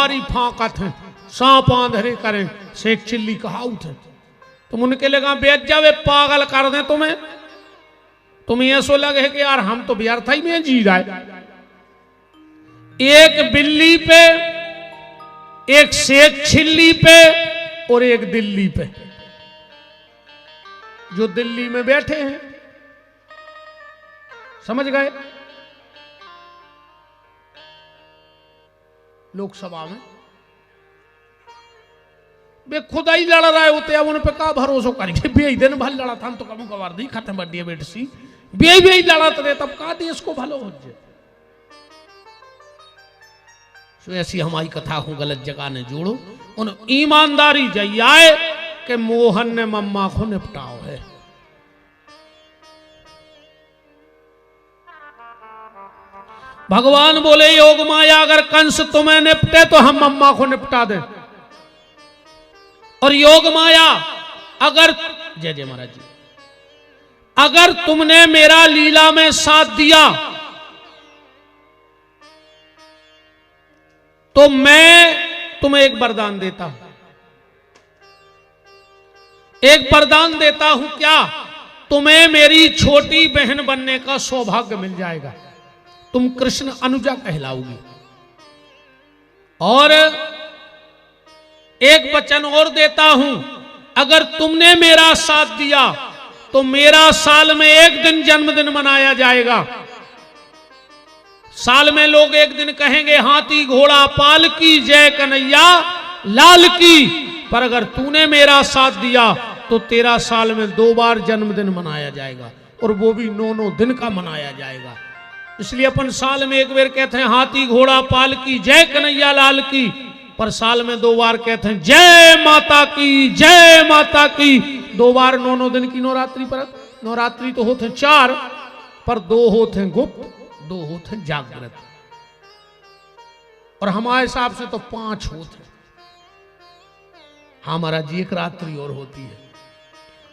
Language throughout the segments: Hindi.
भारी फांकत है, सांप आंधरे करें, शेख चिल्ली कहाउत है। तुम उनके लगा बेच जावे, पागल कर दें तुम्हें। तुम्हें ऐसा लगे कि यार हम तो व्यर्थ ही में जी रहा है। एक बिल्ली पे, एक शेख चिल्ली पे और एक दिल्ली पे, जो दिल्ली में बैठे हैं, समझ गए, लोकसभा में बे खुदा ही लड़ रहा है होते, अब उन पे का भरोसा करेंगे। बे दिन भर लड़ा था तो कम कबार दी खत्म कर दिया बेट सी, बे लड़ा तो तब का देश को भलो हो जाए। तो ऐसी हमारी कथा को गलत जगह ने जोड़ो। उन ईमानदारी जाए कि मोहन ने मम्मा को निपटाओ है। भगवान बोले योग माया अगर कंस तुम्हें निपटे तो हम मम्मा को निपटा दें, और योग माया अगर, जय जय महाराज जी, अगर तुमने मेरा लीला में साथ दिया तो मैं तुम्हें एक वरदान देता हूं। एक वरदान देता हूं, क्या? तुम्हें मेरी छोटी बहन बनने का सौभाग्य मिल जाएगा, तुम कृष्ण अनुजा कहलाओगी। और एक वचन और देता हूं, अगर तुमने मेरा साथ दिया तो मेरा साल में एक दिन जन्मदिन मनाया जाएगा। साल में लोग एक दिन कहेंगे हाथी घोड़ा पाल की जय कन्हैया लाल की, पर अगर तूने मेरा साथ दिया तो तेरा साल में 2 बार जन्मदिन मनाया जाएगा, और वो भी 9 दिन का मनाया जाएगा। इसलिए अपन साल में एक बार कहते हैं हाथी घोड़ा पाल की जय कन्हैया लाल की, पर साल में 2 बार कहते हैं जय माता की, जय माता की। 2 बार 9 दिन की नवरात्रि पर, नवरात्रि तो होते 4, पर 2 होते हैं गुप्त, 2 होते हैं जागृत, और हमारे हिसाब से तो 5 होते। हमारा जी एक रात्रि और होती है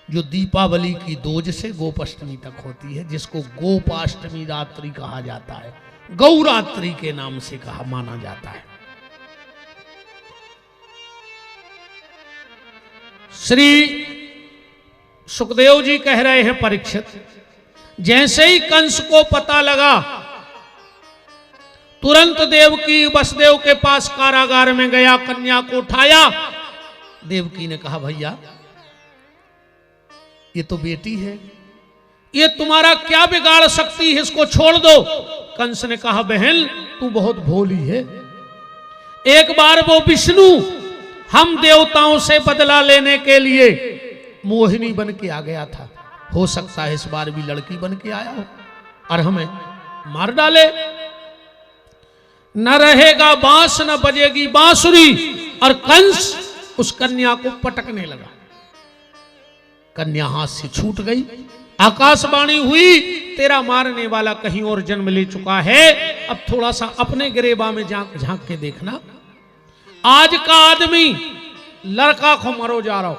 जो दीपावली की दोज से गोपाष्टमी तक होती है, जिसको गोपाष्टमी रात्रि कहा जाता है, गौरात्रि के नाम से कहा माना जाता है। श्री सुखदेव जी कह रहे हैं परीक्षित, जैसे ही कंस को पता लगा तुरंत देवकी वसुदेव के पास कारागार में गया, कन्या को उठाया। देवकी ने कहा भैया ये तो बेटी है, ये तुम्हारा क्या बिगाड़ सकती है, इसको छोड़ दो। कंस ने कहा बहन तू बहुत भोली है, एक बार वो विष्णु हम देवताओं से बदला लेने के लिए मोहिनी बन के आ गया था, हो सकता है इस बार भी लड़की बन के आया हो और हमें मार डाले। न रहेगा बांस न बजेगी बांसुरी, और कंस उस कन्या को पटकने लगा। कन्या हाथ से छूट गई, आकाशवाणी हुई तेरा मारने वाला कहीं और जन्म ले चुका है, अब थोड़ा सा अपने गिरेबा में झांक के देखना। आज का आदमी लड़का को मरो जा रहा हो,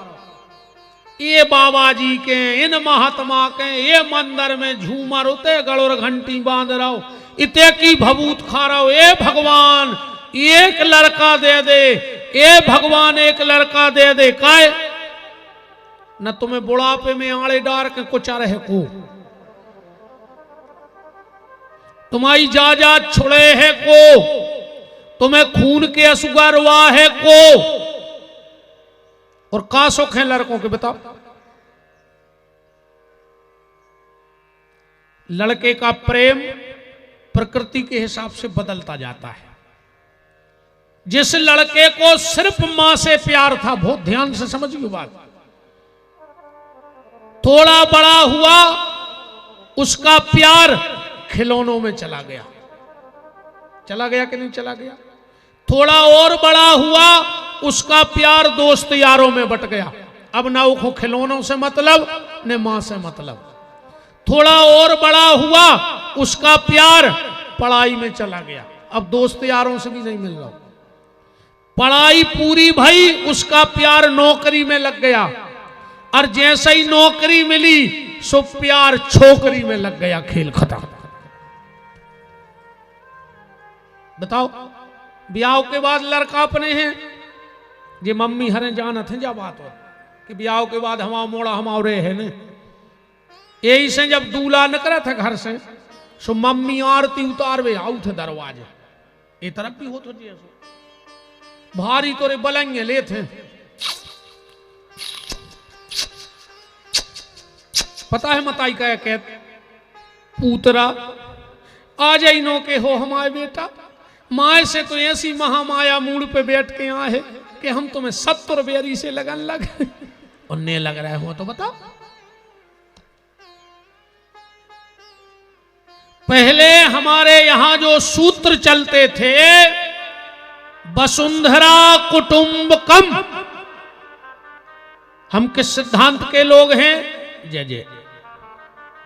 ये बाबा जी के इन महात्मा के ये मंदिर में झूमर होते गड़ोर घंटी बांध रहा हो, इते की भभूत खा रहा हो, ए भगवान एक लड़का दे दे, ए भगवान एक लड़का दे दे। काय न तुम्हें बुढ़ापे में आड़े डार के कुचा रहे को, तुम्हारी जायदाद छुड़े है को, तुम्हें खून के असुगर हुआ है को, और का सुख है लड़कों के बताओ। लड़के का प्रेम प्रकृति के हिसाब से बदलता जाता है। जिस लड़के को सिर्फ मां से प्यार था, बहुत ध्यान से समझिए बात, थोड़ा बड़ा हुआ उसका प्यार खिलौनों में चला गया। चला गया कि नहीं चला गया? थोड़ा और बड़ा हुआ उसका प्यार दोस्त यारों में बट गया। अब ना वो खिलौनों से मतलब न मां से मतलब। थोड़ा और बड़ा हुआ उसका प्यार पढ़ाई में चला गया, अब दोस्त यारों से भी नहीं मिल रहा। पढ़ाई पूरी भई, उसका प्यार नौकरी में लग गया, और जैसे ही नौकरी मिली सो प्यार छोकरी में लग गया। खेल खत्म। बताओ ब्याह के बाद लड़का अपने हैं जे मम्मी हरे जानत हैं जा बात हो कि ब्याह के बाद हमारा मोड़ा हमारे है ने यही से जब दूल्हा निकला था घर से सो मम्मी आरती उतारवे आउ थे दरवाजे ये तरफ भी हो तो भारी तोरे बलंगे ले थे पता है मताई का कहत पूतरा आ जाई नो के हो हमारे बेटा माए से तो ऐसी महामाया मूड पे बैठ के आए है कि हम तुम्हें 70 बेरी से लगन लग और ने लग रहा हो तो बताओ। पहले हमारे यहां जो सूत्र चलते थे वसुंधरा कुटुंबकम, हम किस सिद्धांत के लोग हैं? जय जय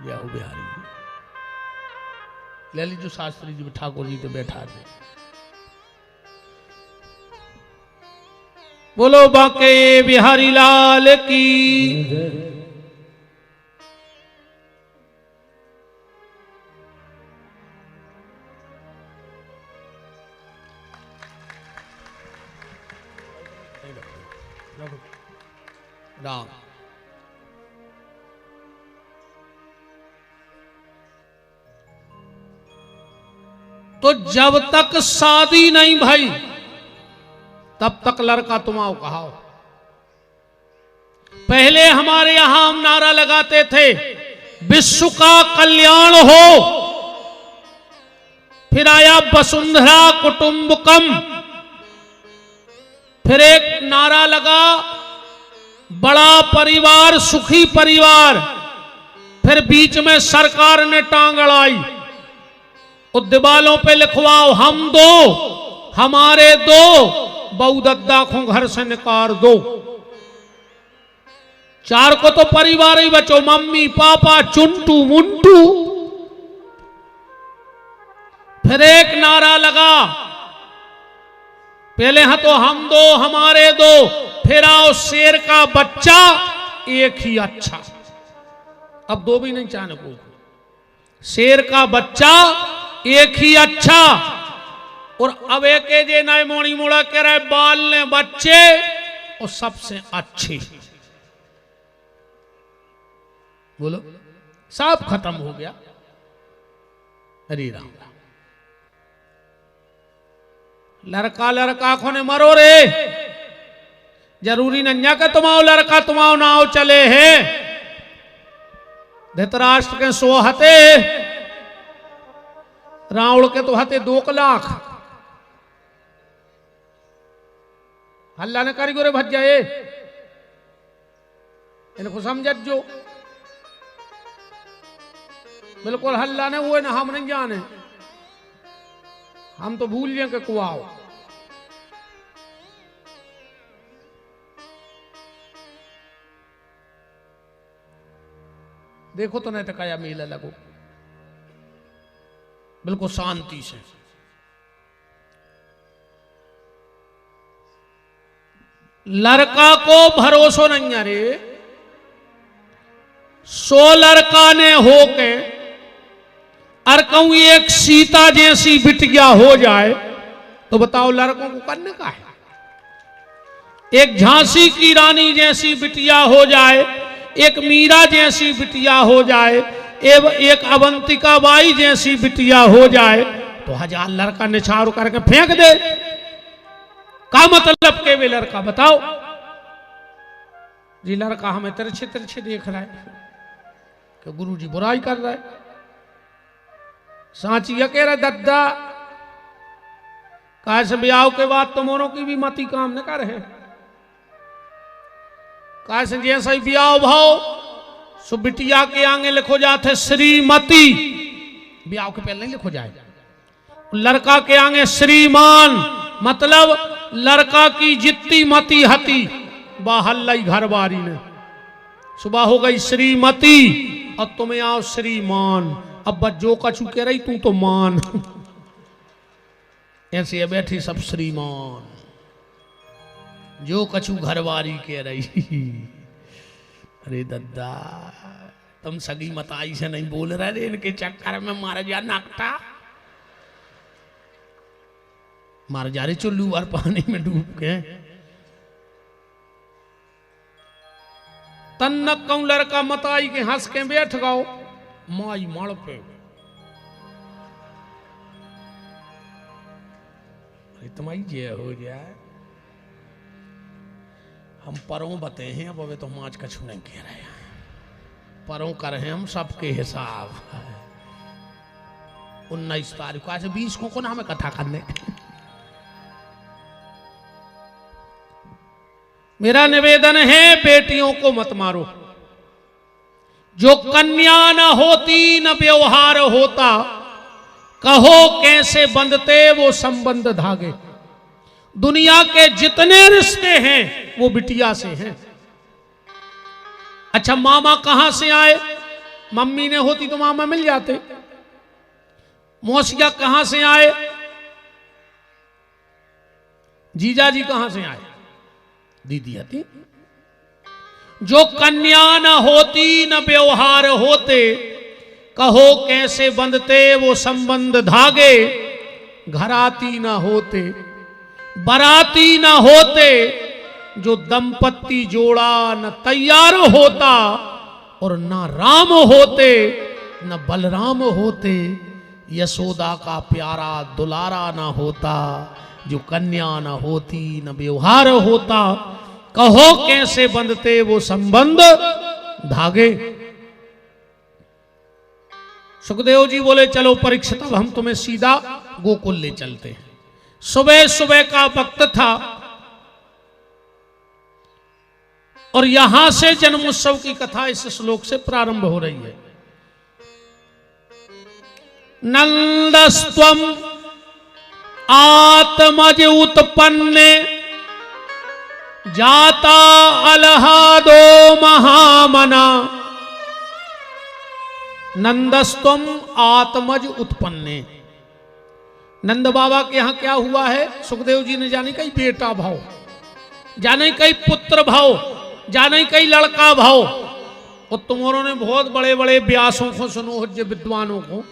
जय हो बिहारी ललित शास्त्री जी ठाकुर जी तो बैठा थे। बोलो बाके बिहारी लाल की। राम तो जब तक शादी नहीं भाई तब तक लड़का तुम आओ कहाओ। पहले हमारे यहां हम नारा लगाते थे विश्व का कल्याण हो, फिर आया वसुंधरा कुटुंबकम, फिर एक नारा लगा बड़ा परिवार सुखी परिवार, फिर बीच में सरकार ने टांग अड़ाई दीवालों पे लिखवाओ हम दो हमारे दो बहुदद्दा को घर से निकाल दो। चार को तो परिवार ही बचो मम्मी पापा चुंटू मुंटू। फिर एक नारा लगा पहले हाँ तो हम दो हमारे दो, फिर आओ शेर का बच्चा एक ही अच्छा। अब दो भी नहीं चाहने को, शेर का बच्चा एक ही अच्छा। और अब एक जे नए मोड़ी मोड़ा कह रहे बाल ने बच्चे और सबसे अच्छे। बोलो सब खत्म हो गया। हरी राम लड़का लड़का को ने मरो रे, जरूरी नंजा के तुमाओ लड़का तुमाओ नाव चले है। धृतराष्ट्र के 100 हते, रावण के तो हते 2 लाख। हल्ला ने कारीगरे भज जाए इनको समझ जो बिल्कुल हल्ला ने हुए ना हम नहीं जाने, हम तो भूल गए कि कुआओ। देखो तो नहीं टकाया मेला लगो बिल्कुल शांति से। लड़का को भरोसा नहीं है रे, 100 लड़का ने होके और कहूं एक सीता जैसी बिटिया हो जाए तो बताओ लड़कों को करने का है? एक झांसी की रानी जैसी बिटिया हो जाए, एक मीरा जैसी बिटिया हो जाए, एक अवंतिका बाई जैसी बिटिया हो जाए तो 1000 लड़का निछावर करके फेंक दे। का मतलब के वे लड़का बताओ जी? लड़का हमें तिरछे तिरछे देख रहा है कि गुरु जी बुराई कर रहा है। सांची कह रहा दद्दा कैसे ब्याह के बाद तुम्हारों की भी मती काम न कर है। कैसे जैसा ही ब्याह भाव सो बिटिया के आगे लिखो जाते श्रीमती, ब्याह के पहले नहीं लिखो जाए। लड़का के आगे श्रीमान, मतलब लड़का की जितनी मती हती बाहर लाई घर बारी ने। सुबह हो गई श्रीमती और तुम्हें आओ श्रीमान। अब बच्चों का चुके रही तू तो मान ऐसे बैठी सब श्रीमान, जो कछु घरवारी कह रही। अरे दद्दा तुम सगी मताई से नहीं बोल रहे, इनके चक्कर में मारा जा नाकटा। मार जा रहे चुल्लू और पानी में डूब के तन कहूं लड़का मताई के हंस के बैठ गाओ माई मड़ पे तुम्हारी जे हो जाए हम परों बते हैं अब तो हम आज कछु नहीं कह रहे हैं परों कर रहे हम सबके हिसाब 19 तारीख को आज 20 को नाम इकट्ठा करने मेरा निवेदन है बेटियों को मत मारो जो कन्या न होती न व्यवहार होता कहो कैसे बंधते वो संबंध धागे दुनिया के जितने रिश्ते हैं वो बिटिया से हैं। अच्छा मामा कहां से आए मम्मी ने होती तो मामा मिल जाते मौसिया कहां से आए जीजा जी कहां से आए दीदी आती जो कन्या न होती न व्यवहार होते कहो कैसे बंधते वो संबंध धागे घराती न होते बराती न होते जो दंपत्ति जोड़ा न तैयार होता और न राम होते न बलराम होते यशोदा का प्यारा दुलारा न होता जो कन्या न होती न व्यवहार होता कहो कैसे बंधते वो संबंध धागे। सुखदेव जी बोले चलो परीक्षित अब हम तुम्हें सीधा गोकुल ले चलते हैं। सुबह सुबह का वक्त था और यहां से जन्मोत्सव की कथा इस श्लोक से प्रारंभ हो रही है। नंदस्त्वम आत्मज उत्पन्ने जाता अलहादो महामना नंदस्त्वम आत्मज उत्पन्ने नंद बाबा के यहां क्या हुआ है सुखदेव जी ने जाने कई बेटा भाव जाने कई पुत्र भाव जाने कई लड़का भाव और तुम्हारों ने बहुत बड़े बड़े व्यासों को सुनो विद्वानों को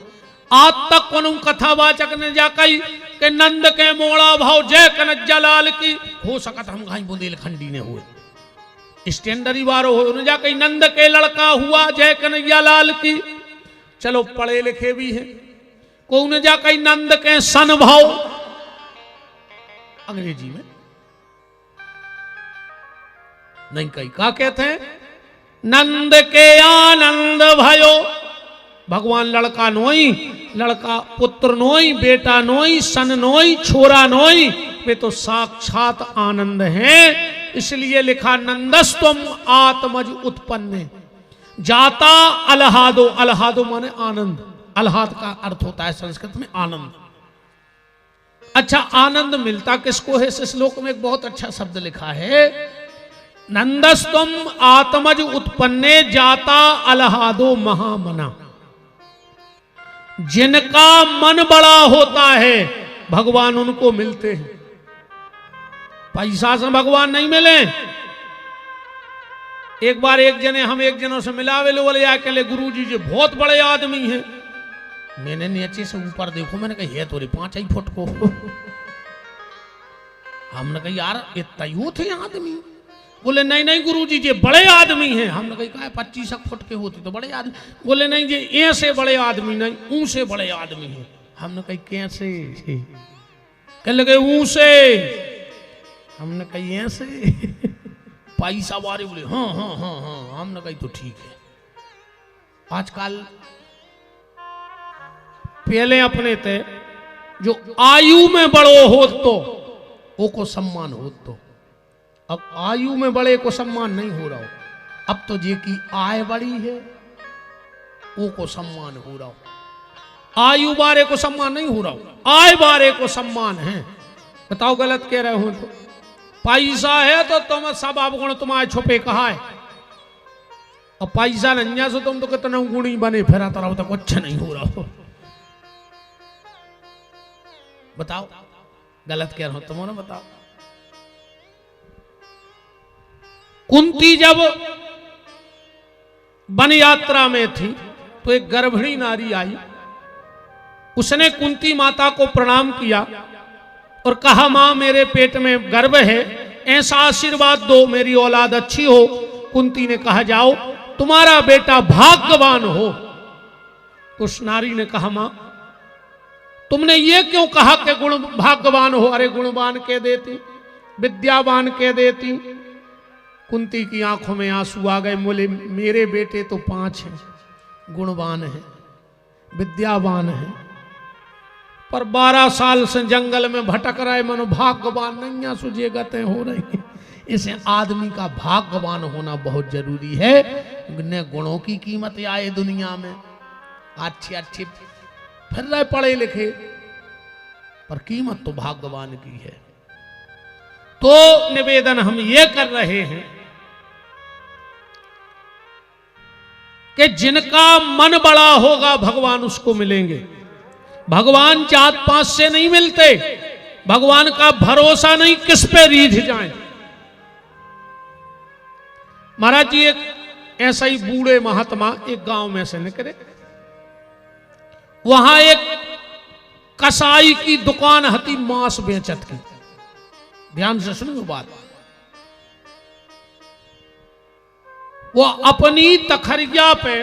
आज तक को कथावाचक ने जाकई के नंद के मोड़ा भाव जय कनज्जा लाल की हो सकत हम घाई बुंदेलखंडी ने हुए स्टैंडरी वारो हो जाकई नंद के लड़का हुआ जय कन्हैया लाल की चलो पढ़े लिखे भी हैं कौन जाकई नंद के सन भाव अंग्रेजी में नहीं कई का कहते हैं नंद के आनंद भयो भगवान लड़का नोई लड़का पुत्र नोई बेटा नोई सन नोई छोरा नोई वे तो साक्षात आनंद हैं इसलिए लिखा नंदस्तुम आत्मज उत्पन्न जाता अलहादो अलहादो माने आनंद अलहाद का अर्थ होता है संस्कृत में आनंद। अच्छा आनंद मिलता किसको है इस श्लोक में एक बहुत अच्छा शब्द लिखा है नंदस्तुम आत्मज उत्पन्ने जाता अलहादो महामना जिनका मन बड़ा होता है भगवान उनको मिलते हैं पैसा से भगवान नहीं मिले। एक बार एक जने हम एक जनों से मिलावे लो बोले आके ले गुरु जी जो बहुत बड़े आदमी हैं मैंने नीचे से ऊपर देखो मैंने कहा ये तोरे 5 फुट को हमने कहा यार इतना यूं थे आदमी बोले नहीं नहीं गुरु जी ये बड़े आदमी हैं हमने कहा 25 फुट के होते तो बड़े आदमी बोले नहीं जी ऐसे बड़े आदमी नहीं ऊं से बड़े आदमी हैं हमने कहा कैसे कह लगे ऊं से हमने कही ऐसे पैसा वाले बोले हाँ हाँ हाँ हाँ हमने कही तो ठीक है। आजकल पहले अपने थे जो आयु में बड़ो हो तो वो को सम्मान हो तो अब आयु में बड़े को सम्मान नहीं हो रहा हो अब तो जे की आय बड़ी है वो को सम्मान हो रहा हो आयु बारे को सम्मान नहीं हो रहा हो आय बारे को सम्मान है। बताओ गलत कह रहे हो तो पैसा है तो तुम सब अवगुण तुम्हारे छुपे कहा है और पैसा नहीं से तुम तो कितना गुणी बने फिरा तो रहो तो कुछ नहीं हो रहा हो। बताओ गलत कह रहा हो तुम बताओ। कुंती जब वन यात्रा में थी तो एक गर्भिणी नारी आई उसने कुंती माता को प्रणाम किया और कहा मां मेरे पेट में गर्भ है, ऐसा आशीर्वाद दो मेरी औलाद अच्छी हो। कुंती ने कहा जाओ तुम्हारा बेटा भाग्यवान हो। उस नारी ने कहा मां तुमने ये क्यों कहा कि गुण भाग्यवान हो? अरे गुणवान कह देती, विद्यावान कह देती। कुंती की आंखों में आंसू आ गए। बोले मेरे बेटे तो 5 हैं, गुणवान है, विद्यावान है, पर 12 साल से जंगल में भटक रहे, मनो भाग्यवान नहीं सुझे गते हो रही। इसे आदमी का भाग्यवान होना बहुत जरूरी है। न गुणों की कीमत आए दुनिया में, अच्छे अच्छे फिर रहे पढ़े लिखे, पर कीमत तो भाग्यवान की है। तो निवेदन हम ये कर रहे हैं कि जिनका मन बड़ा होगा भगवान उसको मिलेंगे। भगवान जात पात से नहीं मिलते, भगवान का भरोसा नहीं किस पे रीझ जाए। महाराज जी एक ऐसा ही बूढ़े महात्मा एक गांव में से निकले, वहां एक कसाई की दुकान हती मांस बेचत की। ध्यान से सुनिए बात। वो अपनी तखरिया पे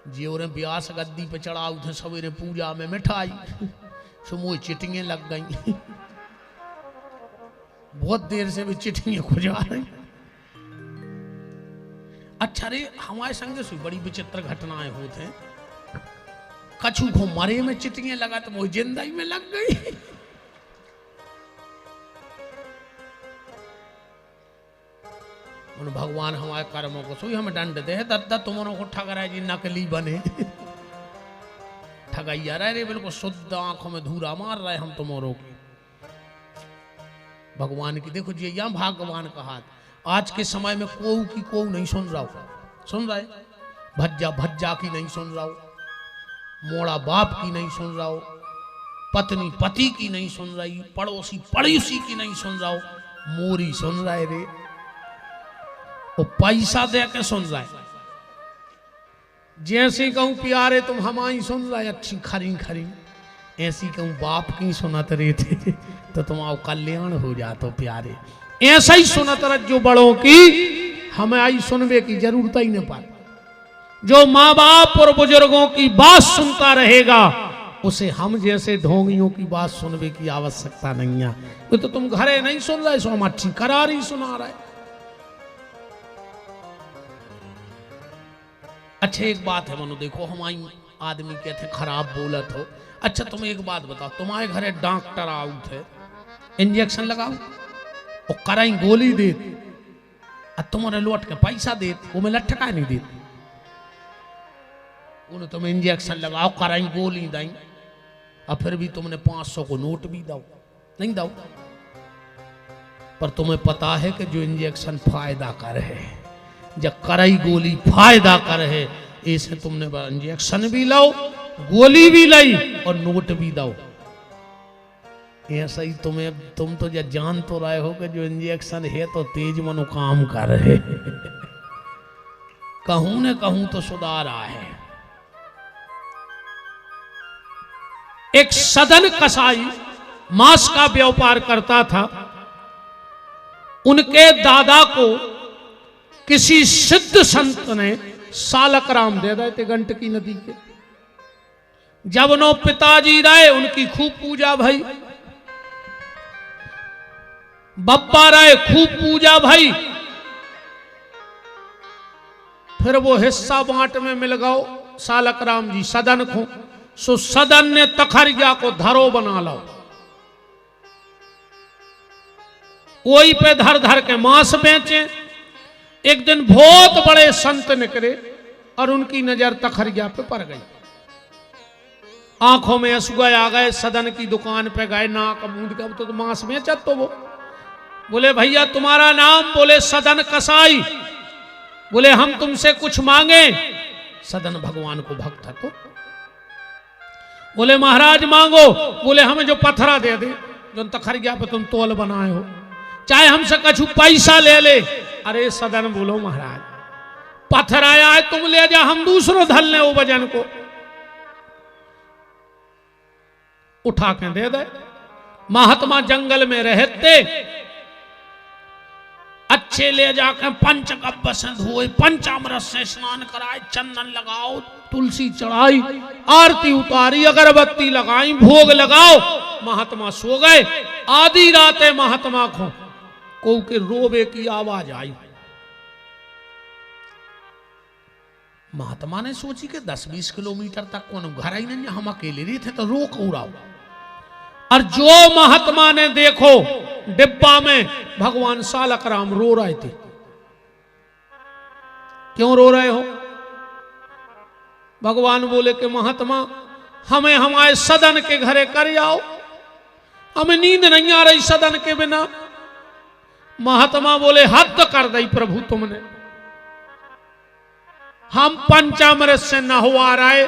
जी ने ब्यास गद्दी पे चढ़ा उठे सवेरे पूजा में मिठाई सुमोई चिटिंगे लग गई। बहुत देर से भी चिटिंगे खुजा रही। अच्छा रे हमारे संग से बड़ी विचित्र घटनाएं होते हैं। कछु को मरे में चिटिंगे लगा तो वो जिंदगी में लग गई। भगवान हमारे कर्मों को सोई हमें दंड दे। दद्दा तुमनों को ठगरा जी नकली बने ठगैया रहे बिल्कुल शुद्ध आंखों में धूरा मार रहे हम तुम्हारों की। भगवान की देखो जी यहाँ भगवान का हाथ। आज के समय में कोऊ की कोऊ नहीं सुन रहा हो, सुन रहा है भज्जा भज्जा की नहीं सुन रहा हो, मोड़ा बाप की नहीं सुन रहा हो, पत्नी पति की नहीं सुन रही, पड़ोसी पड़ोसी की नहीं सुन रहा हो, मोरी सुन रहा है रे। वो पैसा दे के सुन रहा है। जैसे कहूं प्यारे तुम हमारी सुन रहा है अच्छी खरी खरी, ऐसी कहूं बाप की सुनत रहे थे तो तुम्हारा कल्याण हो जातो प्यारे। ऐसा ही सुनत रह जो बड़ों की हमें आई सुनवे की जरूरत ही नहीं पाती। जो माँ बाप और बुजुर्गों की बात सुनता रहेगा उसे हम जैसे ढोंगियों की बात सुनने की आवश्यकता नहीं है। वो तो तुम घरे नहीं सुन रहे सो हम अच्छी करार ही सुना रहे। अच्छा एक बात है मनो देखो हमारी आदमी कहते खराब बोलत हो। अच्छा तुम एक बात बताओ तुम्हारे घरे डॉक्टर आउ थे इंजेक्शन लगाओ और कराई गोली दे तुम्हारे लौट के पैसा दे वो मैं लटका नहीं देती। उन्हें तुम इंजेक्शन लगाओ कराई गोली दाई और फिर भी तुमने 500 को नोट भी दो नहीं दो। पर तुम्हें पता है कि जो इंजेक्शन फायदा कर है जब कराई गोली फायदा कर है ऐसे तुमने इंजेक्शन भी लो गोली भी लाई और नोट भी दो। ऐसा ही तुम तो जब जान तो रहे हो कि जो इंजेक्शन है तो तेज मनो काम कर है। कहूं न कहूं तो सुधार है। एक सदन कसाई मांस का व्यापार करता था। उनके दादा को किसी सिद्ध संत ने सालक राम दे दिए थे गंडकी नदी के। जब नो पिताजी रहे उनकी खूब पूजा भाई, बप्पा रहे खूब पूजा भाई। फिर वो हिस्सा बांट में मिल गओ सालक राम जी सदन को। सो सदन ने तखरिया को धरो बना लो। वही पे धर धर के मांस बेचे। एक दिन बहुत बड़े संत निकले और उनकी नजर तखरिया पे पड़ गई। आंखों में असुआ आ गए। सदन की दुकान पे गए नाक मूंद के तो मांस बेचत तो वो बोले भैया तुम्हारा नाम? बोले सदन कसाई। बोले हम तुमसे कुछ मांगे? सदन भगवान को भक्त है तो बोले महाराज मांगो। बोले हमें जो पत्थरा दे दे जो तखरिया पे तुम तोल बनाए हो, चाहे हमसे कछु पैसा ले ले। अरे सदन बोलो महाराज पत्थर आया है तुम ले जा हम दूसरों धल ले वो वजन को। उठा के दे दे। महात्मा जंगल में रहते, अच्छे ले जाकर पंचगव्य से धोए, पंचामृत से स्नान कराए, चंदन लगाओ, तुलसी चढ़ाई, आरती उतारी, अगरबत्ती लगाई, भोग लगाओ। महात्मा सो गए। आधी रातें महात्मा को के रोबे की आवाज आई। महात्मा ने सोची कि 10-20 किलोमीटर तक कौन घर ही नहीं, हम अकेले रहे थे तो रोक उड़ाओ। और जो महात्मा ने देखो डिब्बा में भगवान सालक राम रो रहे थे। क्यों रो रहे हो? भगवान बोले कि महात्मा हमें हमारे सदन के घरे कर जाओ, हमें नींद नहीं आ रही सदन के बिना। महात्मा बोले हद कर दी प्रभु तुमने, हम पंचामृत से नहवा रहे,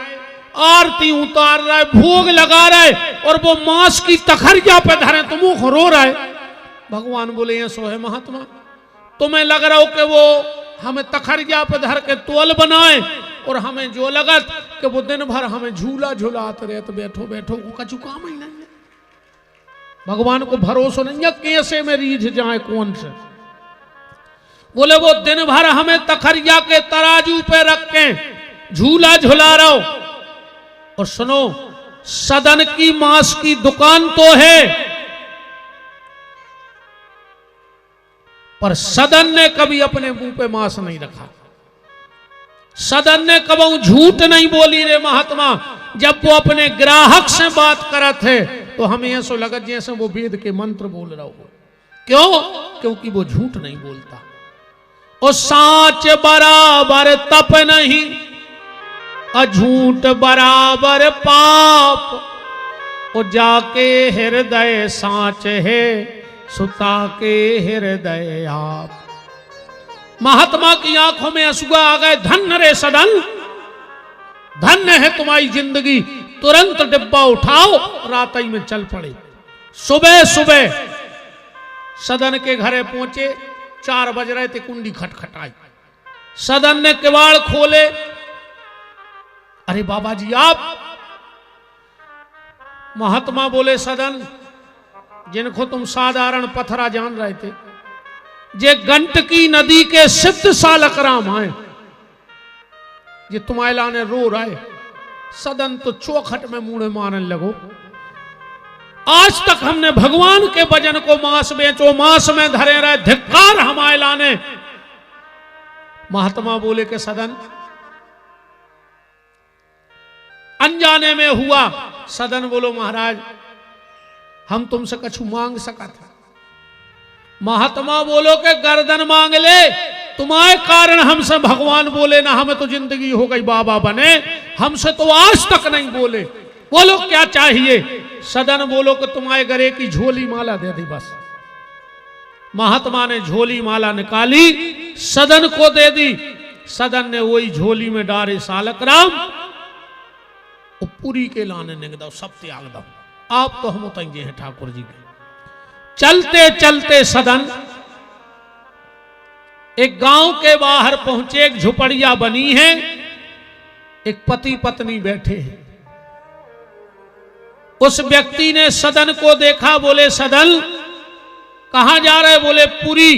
आरती उतार रहे, भोग लगा रहे, और वो मांस की तखरिया पे धरे तुम रो रहे। भगवान बोले ये सो है महात्मा, तुम्हें लग रहा हो कि वो हमें तखरिया पे धर के तोल बनाए, और हमें जो लगत कि वो दिन भर हमें झूला झूलाते रहे, तो बैठो बैठो को कछु काम ही नहीं है। भगवान को भरोसा नहीं है कैसे में रीझ जाए कौन से। बोले वो दिन भर हमें तखरिया के तराजू पे रख के झूला झुला रहा हो, और सुनो सदन की मांस की दुकान तो है, पर सदन ने कभी अपने मुंह पे मांस नहीं रखा, सदन ने कभी झूठ नहीं बोली रे महात्मा। जब वो अपने ग्राहक से बात करा थे तो हमें ऐसा लगा जैसे वो वेद के मंत्र बोल रहा हो। क्यों? क्योंकि वो झूठ नहीं बोलता। और साच बराबर तप नहीं, अझूठ बराबर पाप, और जाके हृदय साच है, सुता के हृदय आप। महात्मा की आंखों में आंसुआ आ गए। धन्य रे सदन, धन्य है तुम्हारी जिंदगी। तुरंत डिब्बा उठाओ, रात ही में चल पड़े। सुबह सुबह सदन के घरे पहुंचे, 4 बज रहे थे, कुंडी खटखटाई। सदन ने किवाड़ खोले। अरे बाबा जी आप? महात्मा बोले सदन जिनको तुम साधारण पथरा जान रहे थे, जे गंडकी नदी के सिद्ध सालक राम आए, ये तुम्हारे लाने रो रहे। सदन तो चौखट में मुड़े मारने लगो। आज तक हमने भगवान के भजन को मांस बेचो, मांस में धरे रहे, धिक्कार हमारे लाने। महात्मा बोले कि सदन अनजाने में हुआ। सदन बोलो महाराज हम तुमसे कछु मांग सका था। महात्मा बोलो के गर्दन मांग ले, तुम्हारे कारण हमसे भगवान बोले ना, हमें तो जिंदगी हो गई बाबा बने, हमसे तो आज तक नहीं बोले। बोलो क्या चाहिए? सदन बोलो कि तुम्हारे गले की झोली माला दे दी बस। महात्मा ने झोली माला निकाली, सदन को दे दी। सदन ने वही झोली में डारे सालक राम, पूरी के लाने निग दो, सब त्याग दो, आप तो हम उतंगे हैं ठाकुर जी के। चलते चलते सदन एक गांव के बाहर पहुंचे। एक झुपड़िया बनी है, एक पति पत्नी बैठे हैं। उस व्यक्ति ने सदन को देखा। बोले सदन कहां जा रहे? बोले पुरी।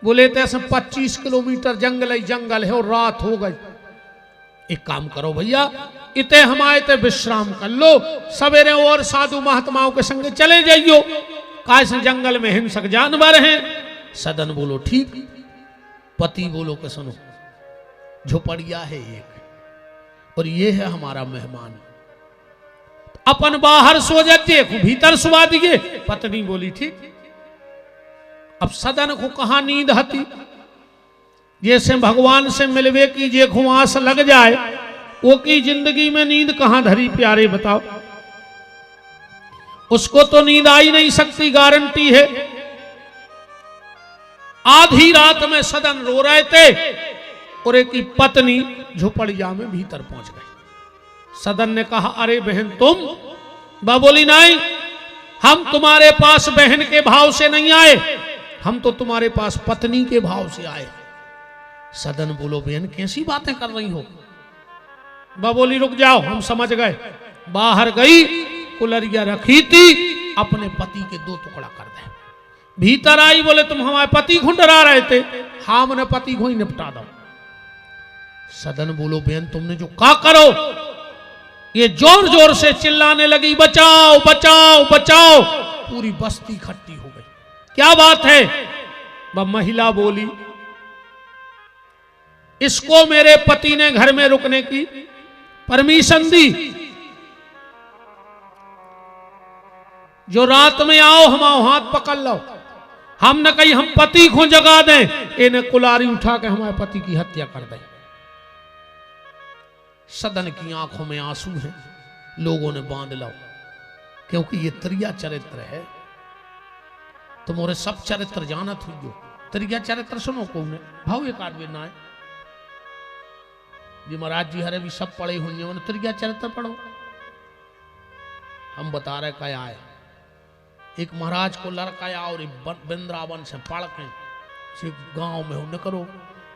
बोले तैसे 25 किलोमीटर जंगल ही जंगल है और रात हो गई। एक काम करो भैया, इते हम आए थे विश्राम कर लो, सवेरे और साधु महात्माओं के संग चले जाइयो, काश जंगल में हिंसक जानवर हैं। सदन बोलो ठीक। पति बोलो कि सुनो झोपड़िया है एक, और ये है हमारा मेहमान, अपन बाहर सो जाते, भीतर सुवा दिए। पत्नी बोली ठीक। अब सदन को कहां नींद आती? जैसे भगवान से मिलवे की जे खुआस लग जाए, वो की जिंदगी में नींद कहां धरी प्यारे बताओ? उसको तो नींद आ ही नहीं सकती, गारंटी है। आधी रात में सदन रो रहे थे और एक की पत्नी झोपड़िया में भीतर पहुंच गई। सदन ने कहा अरे बहन तुम? बोली नहीं, हम तुम्हारे पास बहन के भाव से नहीं आए, हम तो तुम्हारे पास पत्नी के भाव से आए। सदन बोलो बहन कैसी बातें कर रही हो? बोली रुक जाओ हम समझ गए। बाहर गई, कुलरिया रखी थी अपने पति के 2 टुकड़ा कर दे। भीतर आई, बोले तुम हमारे पति को डरा रहे थे, हाँ मैंने पति को ही निपटा दो। सदन बोलो बहन तुमने जो कहा करो। ये जोर जोर से चिल्लाने लगी बचाओ बचाओ बचाओ। पूरी बस्ती इकट्ठी हो गई। क्या बात है? वह महिला बोली इसको मेरे पति ने घर में रुकने की परमिशन दी, जो रात में आओ हमारा हाथ पकड़ लो। हमने कही हम पति को जगा दें, इन्हें कुलारी उठा के हमारे पति की हत्या कर दें। सदन की आंखों में आंसू हैं। लोगों ने बांध लो, क्योंकि ये त्रिया चरित्र है। तुम्हारे सब चरित्र जानत हुई जो त्रिया चरित्र सुनो कौन है भाव एक आदमी ना है जी महाराज जी हरे भी सब पढ़े हुए उन्हें त्रिया चरित्र पढ़ो। हम बता रहे क्या है। एक महाराज को लड़का आया और वृंदावन से पढ़ के गांव में होने करो।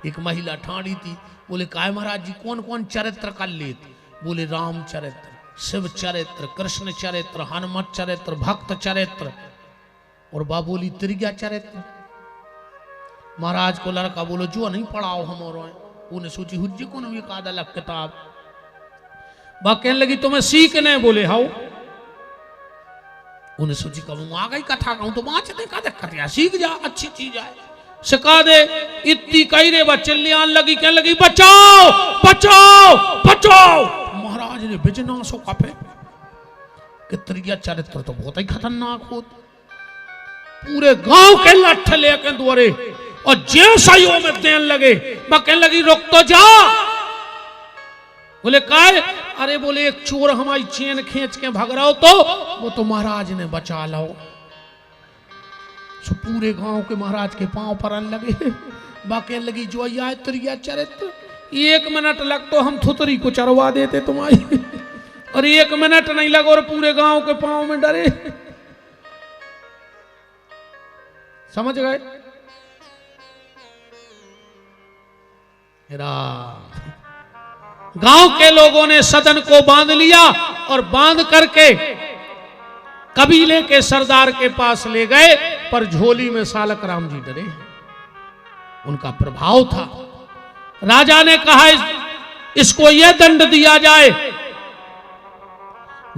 एक महिला ठाड़ी थी, बोले काय महाराज जी कौन कौन चरित्र कर लेते? बोले राम चरित्र, शिव चरित्र, कृष्ण चरित्र, हनुमत चरित्र, भक्त चरित्र और बाबोली त्रिया चरित्र। महाराज को लड़का बोलो जो नहीं पढ़ाओ हमारो। उन्हें सोची हुज्जी को एक आधा अलग किताब। वह कहने लगी तुम्हें सीखने? बोले हाउ। उन्हें सोची कहूँ आ गई कथा कहूँ तो बाँच दे का दिक्कत है, सीख जा, अच्छी चीज है, सिखा दे। इतनी कही रे वह चिल्लाने लगी, कहने लगी बचाओ बचाओ बचाओ। महाराज ने बिजनासो कपे कि त्रिया चरित्र तो बहुत ही खतरनाक होत। पूरे गांव के लठ लेके द्वारे और जैसा ही वो में देने लगे, वह कहने लगी रुक तो जा। बोले काय? अरे बोले एक चोर हमारी चेन खींच के भाग रहा हो तो वो तो महाराज ने बचा लो। सो पूरे गांव के महाराज के पांव पर आने लगे। बाकी लगी जो आए त्रिया चरित्र। 1 मिनट लग तो हम थुतरी को चरवा देते तुम्हारी, और 1 मिनट नहीं लगा और पूरे गांव के पांव में डरे। समझ गए? गांव के लोगों ने सदन को बांध लिया और बांध करके कबीले के सरदार के पास ले गए, पर झोली में सालक राम जी डरे। उनका प्रभाव था। राजा ने कहा इसको यह दंड दिया जाए,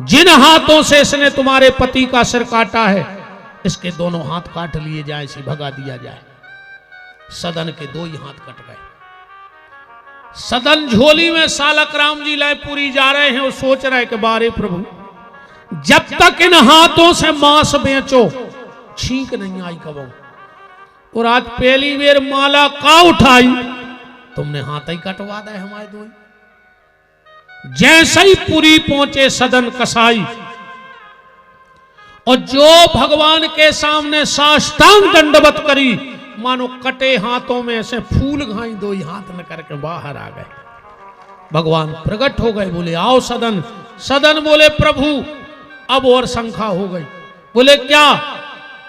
जिन हाथों से इसने तुम्हारे पति का सिर काटा है इसके दोनों हाथ काट लिए जाए, इसे भगा दिया जाए। सदन के 2 ही हाथ कट गए। सदन झोली में सालक राम जी लाए पूरी जा रहे हैं और सोच रहे कि बारे प्रभु जब तक इन हाथों से मांस बेचो छींक नहीं आई कबो। और आज पहली बेर माला का उठाई तुमने हाथ ही कटवा दे हमारे 2। जैसे ही पूरी पहुंचे सदन कसाई और जो भगवान के सामने साष्टांग दंडवत करी, मानो कटे हाथों में ऐसे फूल घाई 2 ही हाथ में करके बाहर आ गए। भगवान प्रकट हो गए, बोले आओ सदन। सदन बोले प्रभु अब और शंका हो गई। बोले क्या?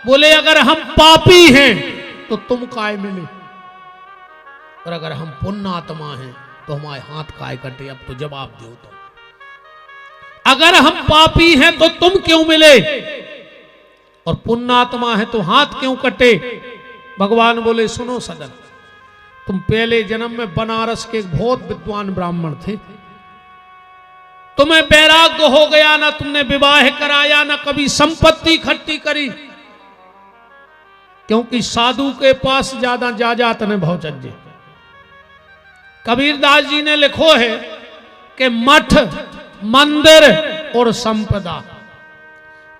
बोले अगर हम पापी हैं तो तुम काय मिले, और अगर हम पुण्यात्मा हैं तो हमारे हाथ काय कटे? अब तो जवाब दो तुम। अगर हम पापी हैं तो तुम क्यों मिले, और पुण्यात्मा है तो हाथ क्यों कटे? भगवान बोले सुनो सदन, तुम पहले जन्म में बनारस के एक बहुत विद्वान ब्राह्मण थे। तुम्हें वैराग्य हो गया, ना तुमने विवाह कराया, ना कभी संपत्ति इकट्ठी करी, क्योंकि साधु के पास ज्यादा जाजात ने भौचज्य। कबीरदास जी ने लिखो है कि मठ मंदिर और संपदा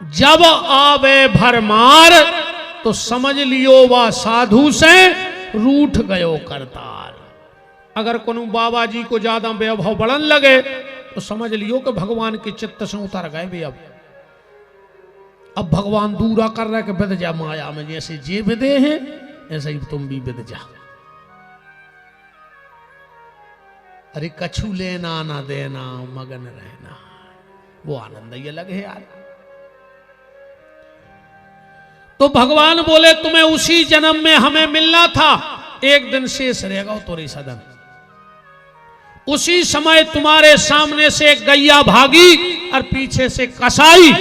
जब आवे भरमार, तो समझ लियो वह साधु से रूठ गयो करतार। अगर कोनो बाबा जी को ज्यादा वैभव बढ़न लगे तो समझ लियो कि भगवान के चित्त से उतर गए भी। अब भगवान दूरा कर रहे कि बिद जा माया में, जैसे जे विदे हैं ऐसे ही तुम भी विद जा। अरे कछु लेना ना देना मगन रहना, वो आनंद ही अलग है यार। तो भगवान बोले तुम्हें उसी जन्म में हमें मिलना था, एक दिन शेष रहेगा तोरी सदन। उसी समय तुम्हारे सामने से एक गैया भागी और पीछे से कसाई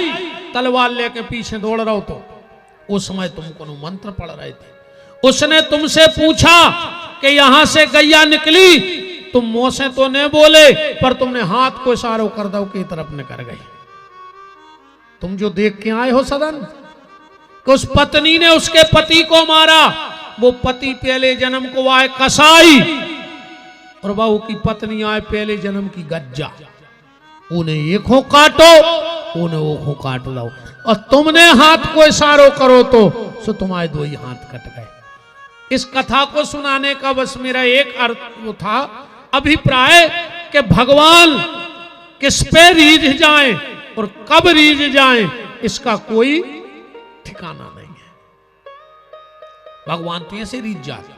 तलवार लेके पीछे दौड़ रहा हो, तो उस समय तुम कोनो मंत्र पढ़ रहे थे। उसने तुमसे पूछा कि यहां से गैया निकली, तुम मुंह से तो नहीं बोले पर तुमने हाथ को इशारा कर दो की तरफ निकल गई। तुम जो देख के आए हो सदन कि उस पत्नी ने उसके पति को मारा, वो पति पहले जन्म को आए कसाई और बहू की पत्नी आए पहले जन्म की गज्जा। उन्हें एक हो काटो, उन्हें वो हो काट दो, और तुमने हाथ को इशारो करो तो सो तुम्हारे दो ही हाथ कट गए। इस कथा को सुनाने का बस मेरा एक अर्थ वो था, अभिप्राय कि भगवान किस पे रीझ जाएं और कब रीझ जाएं इसका कोई ठिकाना नहीं है। भगवान तो ऐसे रीझ जाते।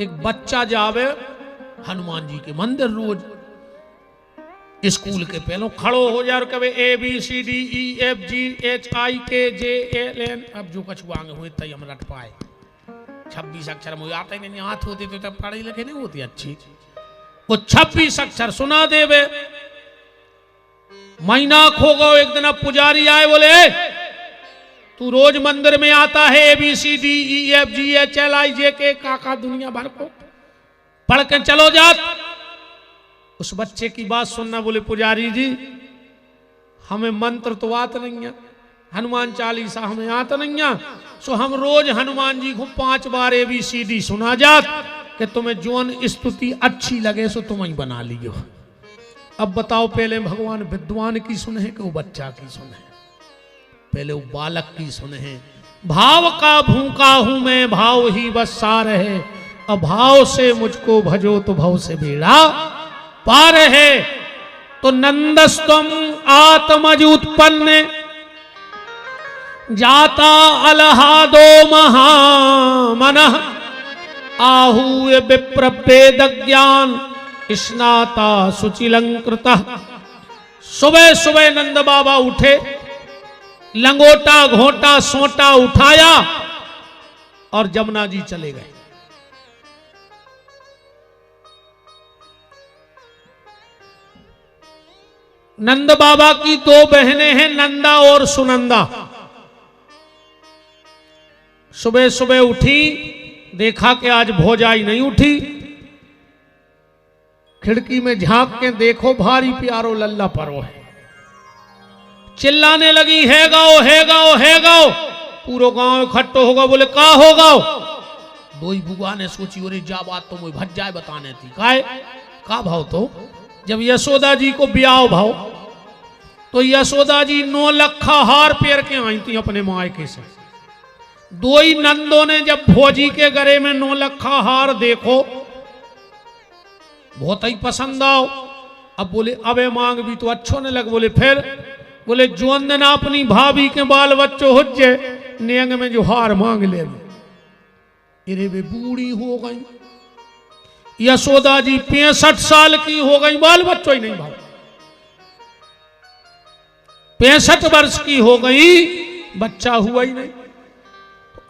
एक बच्चा जावे हनुमान जी के मंदिर रोज, स्कूल के पहले खड़ो हो जा और कहे ABCDEFGHIKJLN, अब जो कछ वांगे हुए तय हम रट पाए। 26 अक्षर मुझे आते नहीं, हाथ होते तो तब पढ़े लिखे नहीं होती अच्छी। वो 26 अक्षर सुना देवे। महीना खो गो, एक दिन अब पुजारी आए, बोले तू रोज मंदिर में आता है ABCDEFGHLIJK काका दुनिया भर को पढ़ के चलो जात। उस बच्चे की बात सुनना, बोले पुजारी जी हमें मंत्र तो आता नहीं है, हनुमान चालीसा हमें आता नहीं है, सो हम रोज हनुमान जी को 5 बार ABCD सुना जात कि तुम्हें जोन स्तुति अच्छी लगे सो तुम ही बना लियो। अब बताओ पहले भगवान विद्वान की सुने कि वो बच्चा की सुने? पहले वो बालक की सुने। भाव का भूखा हूं मैं, भाव ही बस सार है, अभाव से मुझको भजो तो भव से बेड़ा पार है। तो नंदस्तम आत्मज उत्पन्न जाता अलहादो महामन, आहूय विप्र वेद ज्ञान स्नाता सुचिलंकृत। सुबह सुबह नंद बाबा उठे, लंगोटा घोटा सोटा उठाया और जमुना जी चले गए। नंद बाबा की 2 बहनें हैं, नंदा और सुनंदा। सुबह सुबह उठी, देखा कि आज भौजाई नहीं उठी। खिड़की में झांक के देखो, भारी प्यारो लल्ला परो है। चिल्लाने लगी है गाओ है गाओ है गाओ। पूरा गांव इकट्ठो होगा, बोले का हो गाओ। दो ही बुआ ने सोची, अरे जा बात तो मुझे भज जाए बताने थी। का भाव तो जब यशोदा जी को ब्याह भाव, तो यशोदा जी 9 लखा हार पेर के आई थी अपने मायके से। 2 ही नंदों ने जब भोजी के गले में 9 लखा हार देखो, बहुत ही पसंद आओ। अब बोले अबे मांग भी तो अच्छो ने लग। बोले फिर? बोले जोन दिन अपनी भाभी के बाल बच्चों हुज्जे नेंग में जो हार मांग ले। अरे वे बूढ़ी हो गई। यशोदा जी 65 साल की हो गई, बाल बच्चों ही नहीं भाव। 65 वर्ष की हो गई, बच्चा हुआ ही नहीं।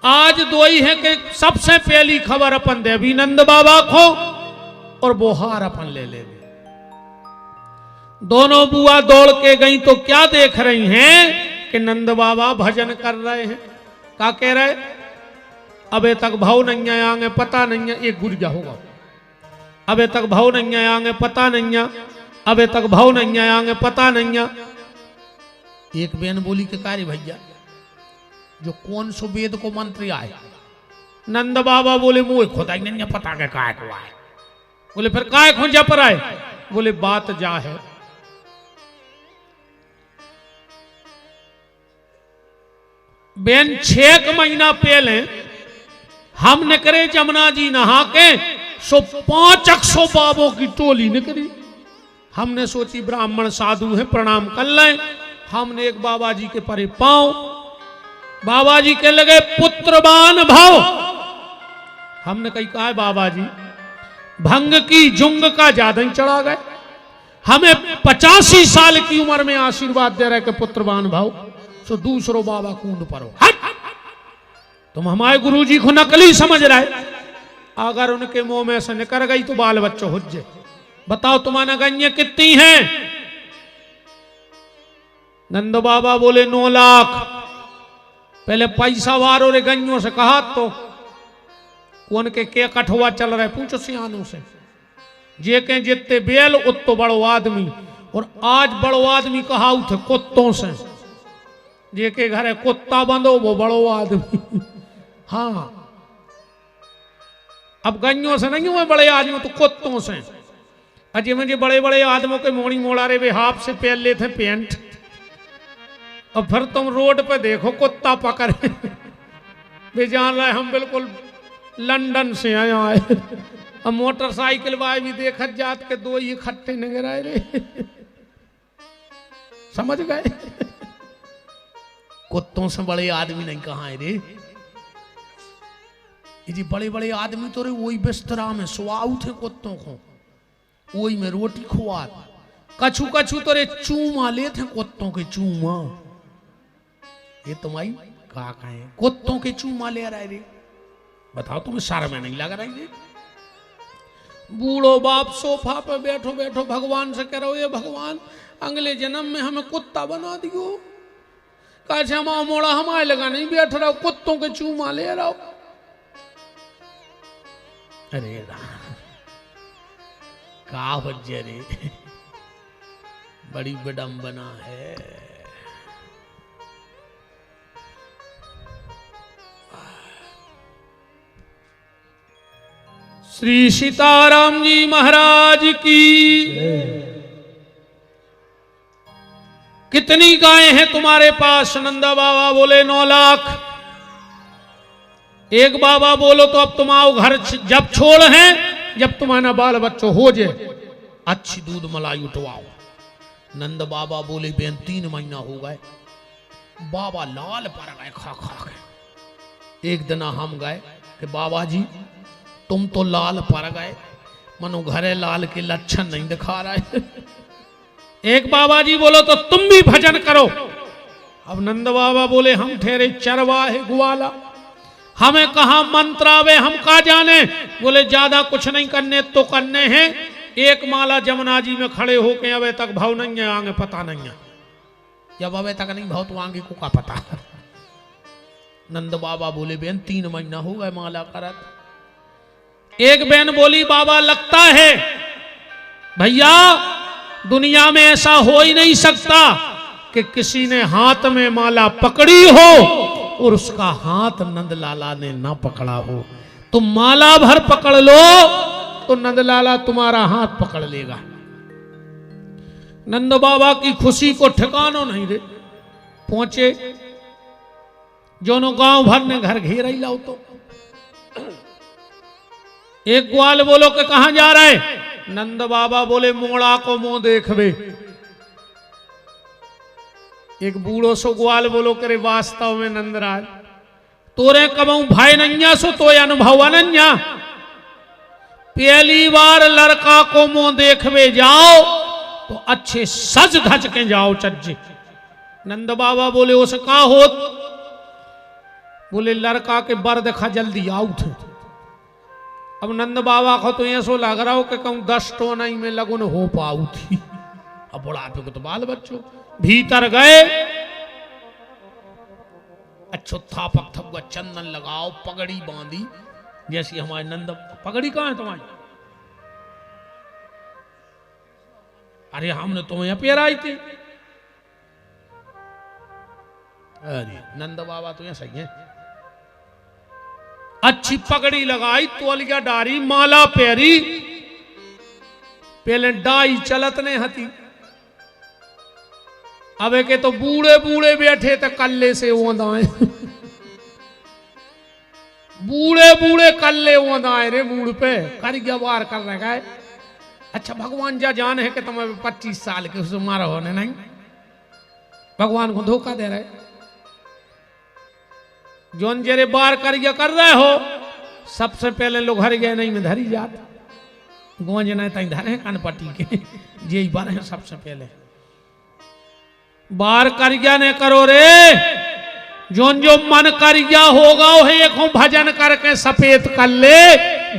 आज 2 ही है कि सबसे पहली खबर अपन देवी नंद बाबा को और वो हार अपन ले ले। दोनों बुआ दौड़ के गई तो क्या देख रही हैं कि नंद बाबा भजन कर रहे हैं। क्या कह रहे? अबे तक भाव नहीं आएंगे, पता नहीं है एक गुर्जा होगा। अबे तक भाव नहीं आएंगे, पता नहीं है। अबे तक भाव नहीं आएंगे, पता नहीं है। एक बहन बोली के कार्य भैया जो कौन सो वेद को मंत्री आए। नंद बाबा बोले मुझे खुदा ही नहीं पता के काय को आए। बोले फिर काय खो जा पर आए? बोले बात जा है, बेन 6 महीना पहले हम निकले जमुना जी नहा के, सो 500 बाबों की टोली निकली। हमने सोची ब्राह्मण साधु है, प्रणाम कर लें। हमने एक बाबा जी के परे पांव, बाबा जी के लगे पुत्रवान भाव। हमने कहा है बाबा जी भंग की जुंग का ज्यादा ही चढ़ा गए, हमें 85 साल की उम्र में आशीर्वाद दे रहे के पुत्रवान भाव, सो दूसरो बाबा कूंड पर हो। तुम हमारे गुरु जी को नकली समझ रहे, अगर उनके मुंह में से निकल गई तो बाल बच्चों हुज्जे। बताओ तुम्हारा गण्य कितनी है? नंद बाबा बोले 9 लाख। पहले पैसा वारो रे गंजों से कहा तो कौन के कठवा चल रहा है पूछो सियानों से। जे के जितने बेल उतो बड़ो आदमी, और आज बड़ो आदमी कहा थे कुत्तों से। जे के घर है कुत्ता बंदो वो बड़ो आदमी। हाँ अब गंजों से नहीं हुए बड़े आदमी तो कुत्तों से। अजय मुझे बड़े बड़े आदमों के मोड़ी मोड़ा रे वे हाफ से पहन लेते पेंट, और फिर तुम रोड पे देखो कुत्ता पकड़े। वे जान रहे हम बिल्कुल लंदन से आए आए। अब मोटरसाइकिल वाले भी देखत जात के 2 इकट्ठे नजर आए रे। समझ गए? कुत्तों से बड़े आदमी नहीं कहाँ है रे। ये बड़े बड़े आदमी तो रे वही बिस्तरा में सुआऊ थे कुत्तों को, वही में रोटी खुआ। कछु कछु तो रे चूमा ले थे कुत्तों के चूमा। ये तुम्हारी कहा है कुत्तों के चूमा ले रहा है रे। बताओ तुम्हें शर्म में नहीं लग रहा है? बूढ़ो बाप सोफा पे बैठो बैठो भगवान से कह रहे हो ये भगवान अगले जन्म में हमें कुत्ता बना दियो। कैसे हम मोड़ा हमारे लगा नहीं बैठ रहा, कुत्तों के चूमा ले रहा हो। अरे का वजह रे, बड़ी विडंबना है। श्री सीताराम जी महाराज की। कितनी गायें हैं तुम्हारे पास? नंदा बाबा बोले 9 लाख। एक बाबा बोलो तो अब तुम आओ घर जब छोड़ हैं, जब तुम्हारा बाल बच्चों हो जाए अच्छी दूध मलाई उठवाओ। नंद बाबा बोले बेन 3 महीना हो गए। बाबा लाल पड़ गए खा खा के। एक दिन हम गए कि बाबा जी तुम तो लाल पड़ गए, मनो घरे लाल के लक्षण नहीं दिखा रहे। एक बाबा जी बोलो तो तुम भी भजन करो। अब नंद बाबा बोले हम ठहरे चरवाहे ग्वाला, हमें कहा मंत्र आवे हम का जाने। बोले ज्यादा कुछ नहीं करने तो करने हैं, एक माला जमुना जी में खड़े होके अबे तक भाव नहीं है, आगे पता नहीं है। जब अबे तक नहीं भाव तो आगे को का पता। नंद बाबा बोले बेन 3 महीना हो गए माला करत। एक बहन बोली बाबा लगता है भैया दुनिया में ऐसा हो ही नहीं सकता कि किसी ने हाथ में माला पकड़ी हो और उसका हाथ नंदलाला ने ना पकड़ा हो। तुम माला भर पकड़ लो तो नंदलाला तुम्हारा हाथ पकड़ लेगा। नंद बाबा की खुशी को ठिकानो नहीं रे। पहुंचे जोनो गांव भर ने घर घेरा ही लाओ तो। एक ग्वाल बोलो कि कहां जा रहे? नंद बाबा बोले मोड़ा को मुंह देखबे। एक बूढ़ो सो ग्वाल बोलो करे वास्तव में नंदराज तोरे कबऊ भाई नैया सो तो अनुभव अनन्या। पहली बार लड़का को मुंह देखबे जाओ तो अच्छे सज धज के जाओ चज्जे। नंद बाबा बोले उसे का होत? बोले लड़का के बर देखा जल्दी आओ थे। अब नंद बाबा को तो ऐसो लग रहा हो कि कहूं 10 टो नहीं में लगुन हो पाऊ थी। अब बुढ़ापे को तो बाल बच्चों भीतर गए। अच्छो थापक थपका चंदन लगाओ, पगड़ी बांधी जैसी हमारे नंद। पगड़ी कहां है तुम्हारी? अरे हमने तुम्हें अपेर आई थी। अरे नंद बाबा तो ये सही है। अच्छी पगड़ी लगाई, तोलिया डारी, माला पेरी। पहले डाई चलत ने हती। अब के तो बूढ़े बूढ़े बैठे थे कल्ले से ओंदाए। बूढ़े बूढ़े कल्ले ओंदाए रे मूड पे कर वार कर रखा है। अच्छा भगवान जा जान है कि तुम्हें 25 साल के उसे मारा होने नहीं। भगवान को धोखा दे रहे। जोन जेरे बार कर रहे हो सबसे पहले लोग हर गए नहीं में धरी जात गोंज नहीं तई धरे कान पट्टी के जे बार है सबसे पहले बार करिया ने करो रे। जोन जो मन करिया होगा वही एक भजन करके सफेद कर ले।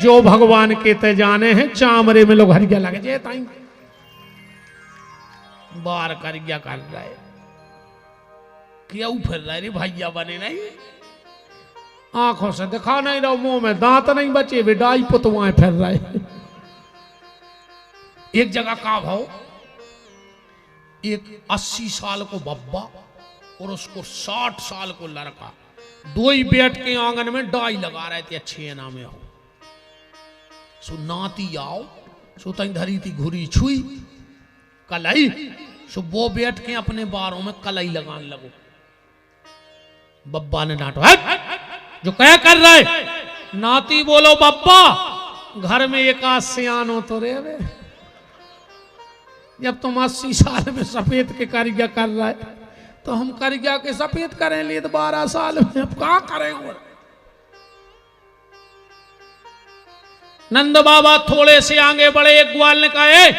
जो भगवान के ते जाने हैं चामरे में लोग हरिया लगे जे ताई बार करिया कर रहे। क्या फिर रहा रे भैया बने नहीं, आंखों से दिखा नहीं रहा, मुंह में दांत नहीं बचे, वे डाई पुतवाएं फिर रहे। एक जगह का भाव, एक 80 साल को बब्बा और उसको 60 साल को लड़का, दो ही बैठ के आंगन में डाई लगा रहे थे, अच्छे ना में हो। सो नाती आओ, सो तई धरी थी घुरी छुई कलाई, सो वो बैठ के अपने बारों में कलाई लगाने लगो। बब्बा ने डांटो, जो क्या कर रहा है? नाती बोलो, बब्बा घर में एक आध सियान हो तो रे, जब तुम 80 साल में सफेद के कारिया कर रहा है तो हम कारिया के सफेद करें लिए तो 12 साल में अब क्या करें? और नंद बाबा थोड़े से आगे बढ़े, एक ग्वाल ने कहा,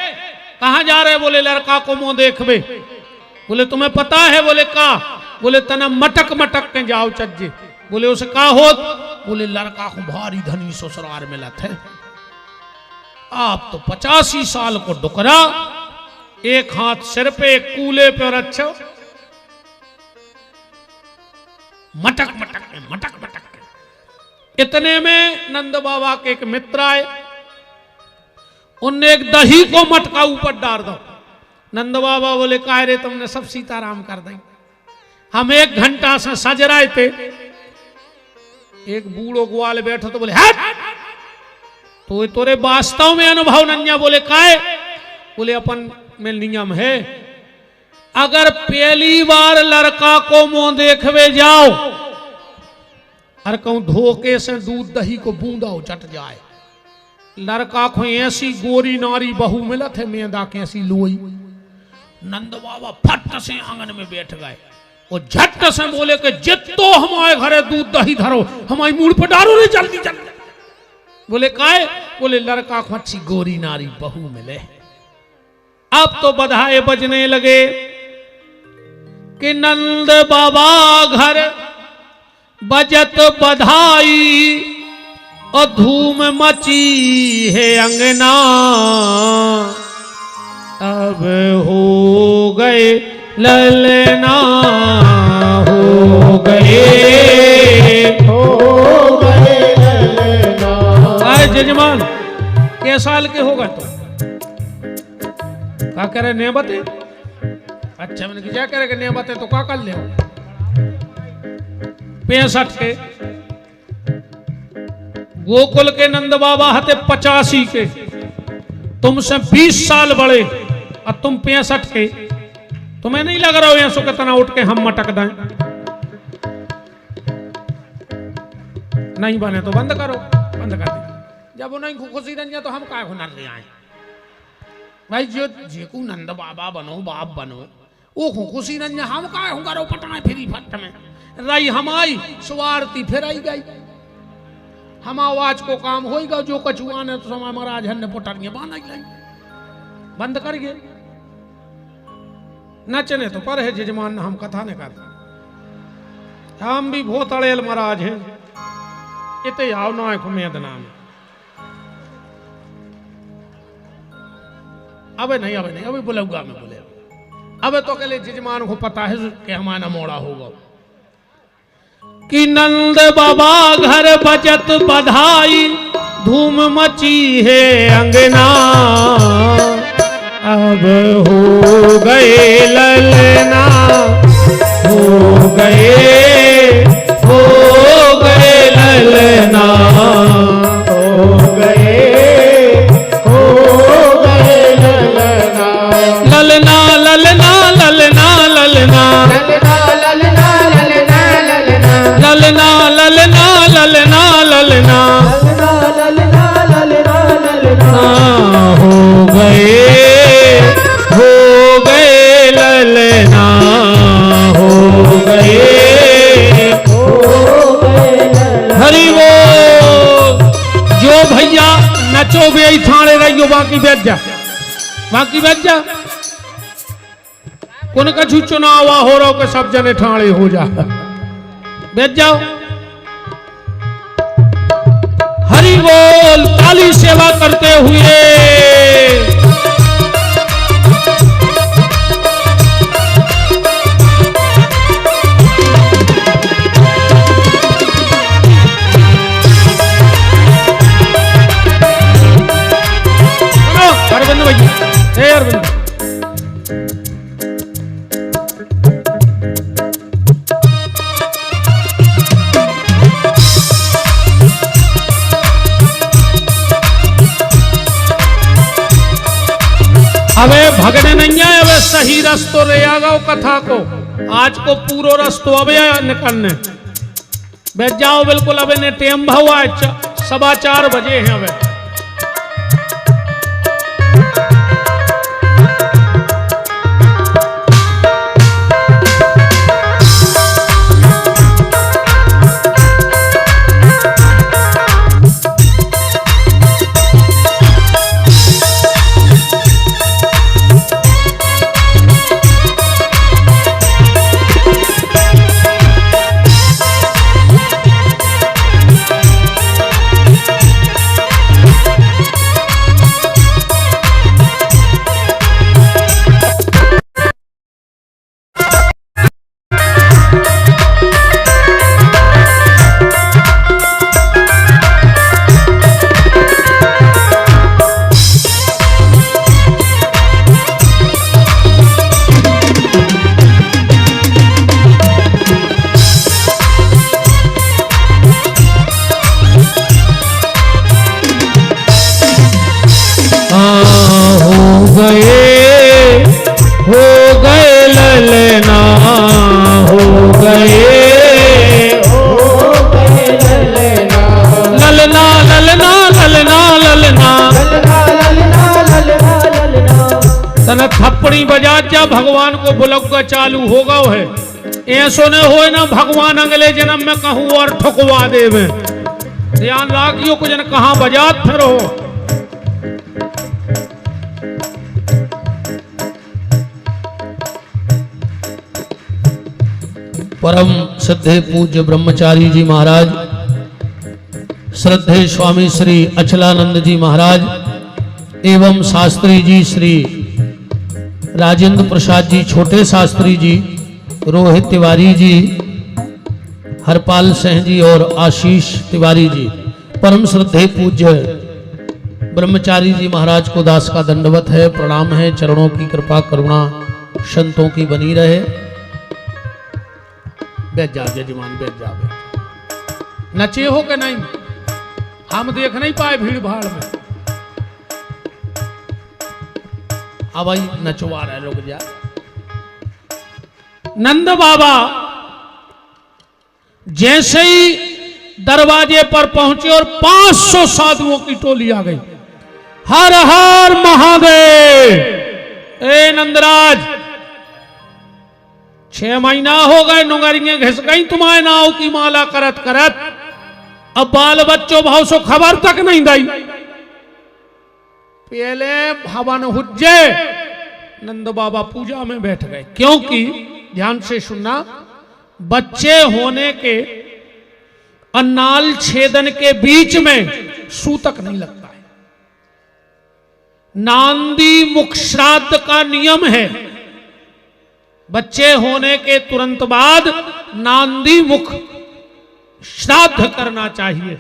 कहां जा रहे? बोले लड़का को मुंह देखबे। बोले तुम्हें पता है? बोले का? बोले तना मटक मटक के जाओ चज्जे। बोले उसे का होत? बोले लड़का को भारी धनी ससुराल मिला थे, आप तो 85 साल को डुकरा, एक हाथ सिर पे एक कूले पे रच्छो, मटक मटक के मटक मटक के। इतने में नंद बाबा के एक मित्र आए, उनने एक दही को मटका ऊपर डाल दो। नंद बाबा बोले का रे तुमने सब सीताराम कर दें, हम 1 घंटा से सज रहे थे। एक बूढ़ो ग्वाल बैठो तो बोले हट, तो तोरे वास्तव में अनुभव नन्या? बोले काहे? बोले अपन में नियम है, अगर पहली बार लड़का को मुंह देखवे जाओ और कहूं धोखे से दूध दही को बूंदाओ चट जाए, लड़का को ऐसी गोरी नारी बहू मिलत है, मेदा के ऐसी लोई। नंद बाबा फट से आंगन में बैठ गए और झट से बोले कि जितो हमारे घरे दूध दही धरो, हमारी मुंह पर डालो रे जल्दी जल्दी। बोले काहे? बोले लड़का को अच्छी गोरी नारी बहू मिले। अब तो बधाई बजने लगे कि नंद बाबा घर बजत बधाई और धूम मची है अंगना, अब हो गए ललना, हो गए ललना। आए जजमान क्या साल के होगा? तो क्या करे नेबते? अच्छा मैंने क्या करे कि नेबते तो क्या कर ले? 65 के। गोकुल के नंद बाबा हते 85 के, तुमसे 20 साल बड़े और तुम 65 के। तुम्हें नहीं लग रहा हो ऐसो कितना उठ के हम मटक दें? नहीं बने तो बंद करो, बंद कर दे। जब वो नहीं खुशी रंजा तो हम काय हुनर ले आए भाई? जो जेकू नंद बाबा बनो, बाप बनो, वो खुशी रंजा हम काय हूं करो पटाए फिरी फट में रही हमारी स्वार्थी फिर आई गई। हम आवाज को काम होगा जो कछुआन है तो समय महाराज हन पुटरिया बांध लाई, बंद कर गए। नचने तो पर है जजमान, हम कथा ने कर, हम भी बहुत अड़ेल महाराज हैं। इते आओ ना मेद नाम अबे नहीं, अबे नहीं, अबे बुलाऊंगा मैं, बोले अबे तो के लिए जजमान को पता है कि हमारा मोड़ा होगा कि नंद बाबा घर बजत बधाई, धूम मची है अंगना, अब हो गए ललना, हो गए ललना, हो गए ललना, ललना ललना ललना ललना ललना ललना ललना हो गए ललना, हो गए हरि वो। जो भैया नचो भी थाने रहियो, बाकी बैठ जा, बाकी बैठ जा। कौन कछु चुनाव हो रहा के सब जने ठाणे हो जा, बैठ जाओ। हरि बोल। ताली सेवा करते हुए अबे भगने नहीं आए, अबे सही रस्तो रे आ गओ कथा को, आज को पूरो रस्तो अबे निकलने बैठ जाओ बिल्कुल। अबे ने टेम भाव 4:15 बजे हैं अबे। थप्पड़ी बजा जा भगवान को बुलौका चालू होगा है, ऐसो न हो ना भगवान अगले जन्म में कहूँ और ठुकवा देवे। ध्यान राखियो कुछ न कहाँ बजात फिर हो। परम श्रद्धेय पूज्य ब्रह्मचारी जी महाराज, श्रद्धेय स्वामी श्री अचलानंद जी महाराज एवं शास्त्री जी श्री राजेंद्र प्रसाद जी, छोटे शास्त्री जी, रोहित तिवारी जी, हरपाल सिंह जी और आशीष तिवारी जी, परम श्रद्धेय पूज्य ब्रह्मचारी जी महाराज को दास का दंडवत है, प्रणाम है। चरणों की कृपा करुणा संतों की बनी रहे। बैठ जा जजमान, बैठ जा। नचे हो कि नहीं? हम देख नहीं पाए भीड़ भाड़ में। अब भाई नचवा रहे लोग जा। नंद बाबा जैसे ही दरवाजे पर पहुंचे और 500 साधुओं की टोली आ गई। हर हर महादेव। ए नंदराज, 6 महीना हो गए, नुंगरियां घिस गई तुम्हारे नाव की माला करत करत, अब बाल बच्चों भाव सो खबर तक नहीं दी। पहले भवन हुज्जे नंद बाबा पूजा में बैठ गए, क्योंकि ध्यान से सुनना, बच्चे होने के अन्नाल छेदन के बीच में सूतक नहीं लगता है। नांदी मुख श्राद्ध का नियम है, बच्चे होने के तुरंत बाद नांदी मुख श्राद्ध करना चाहिए।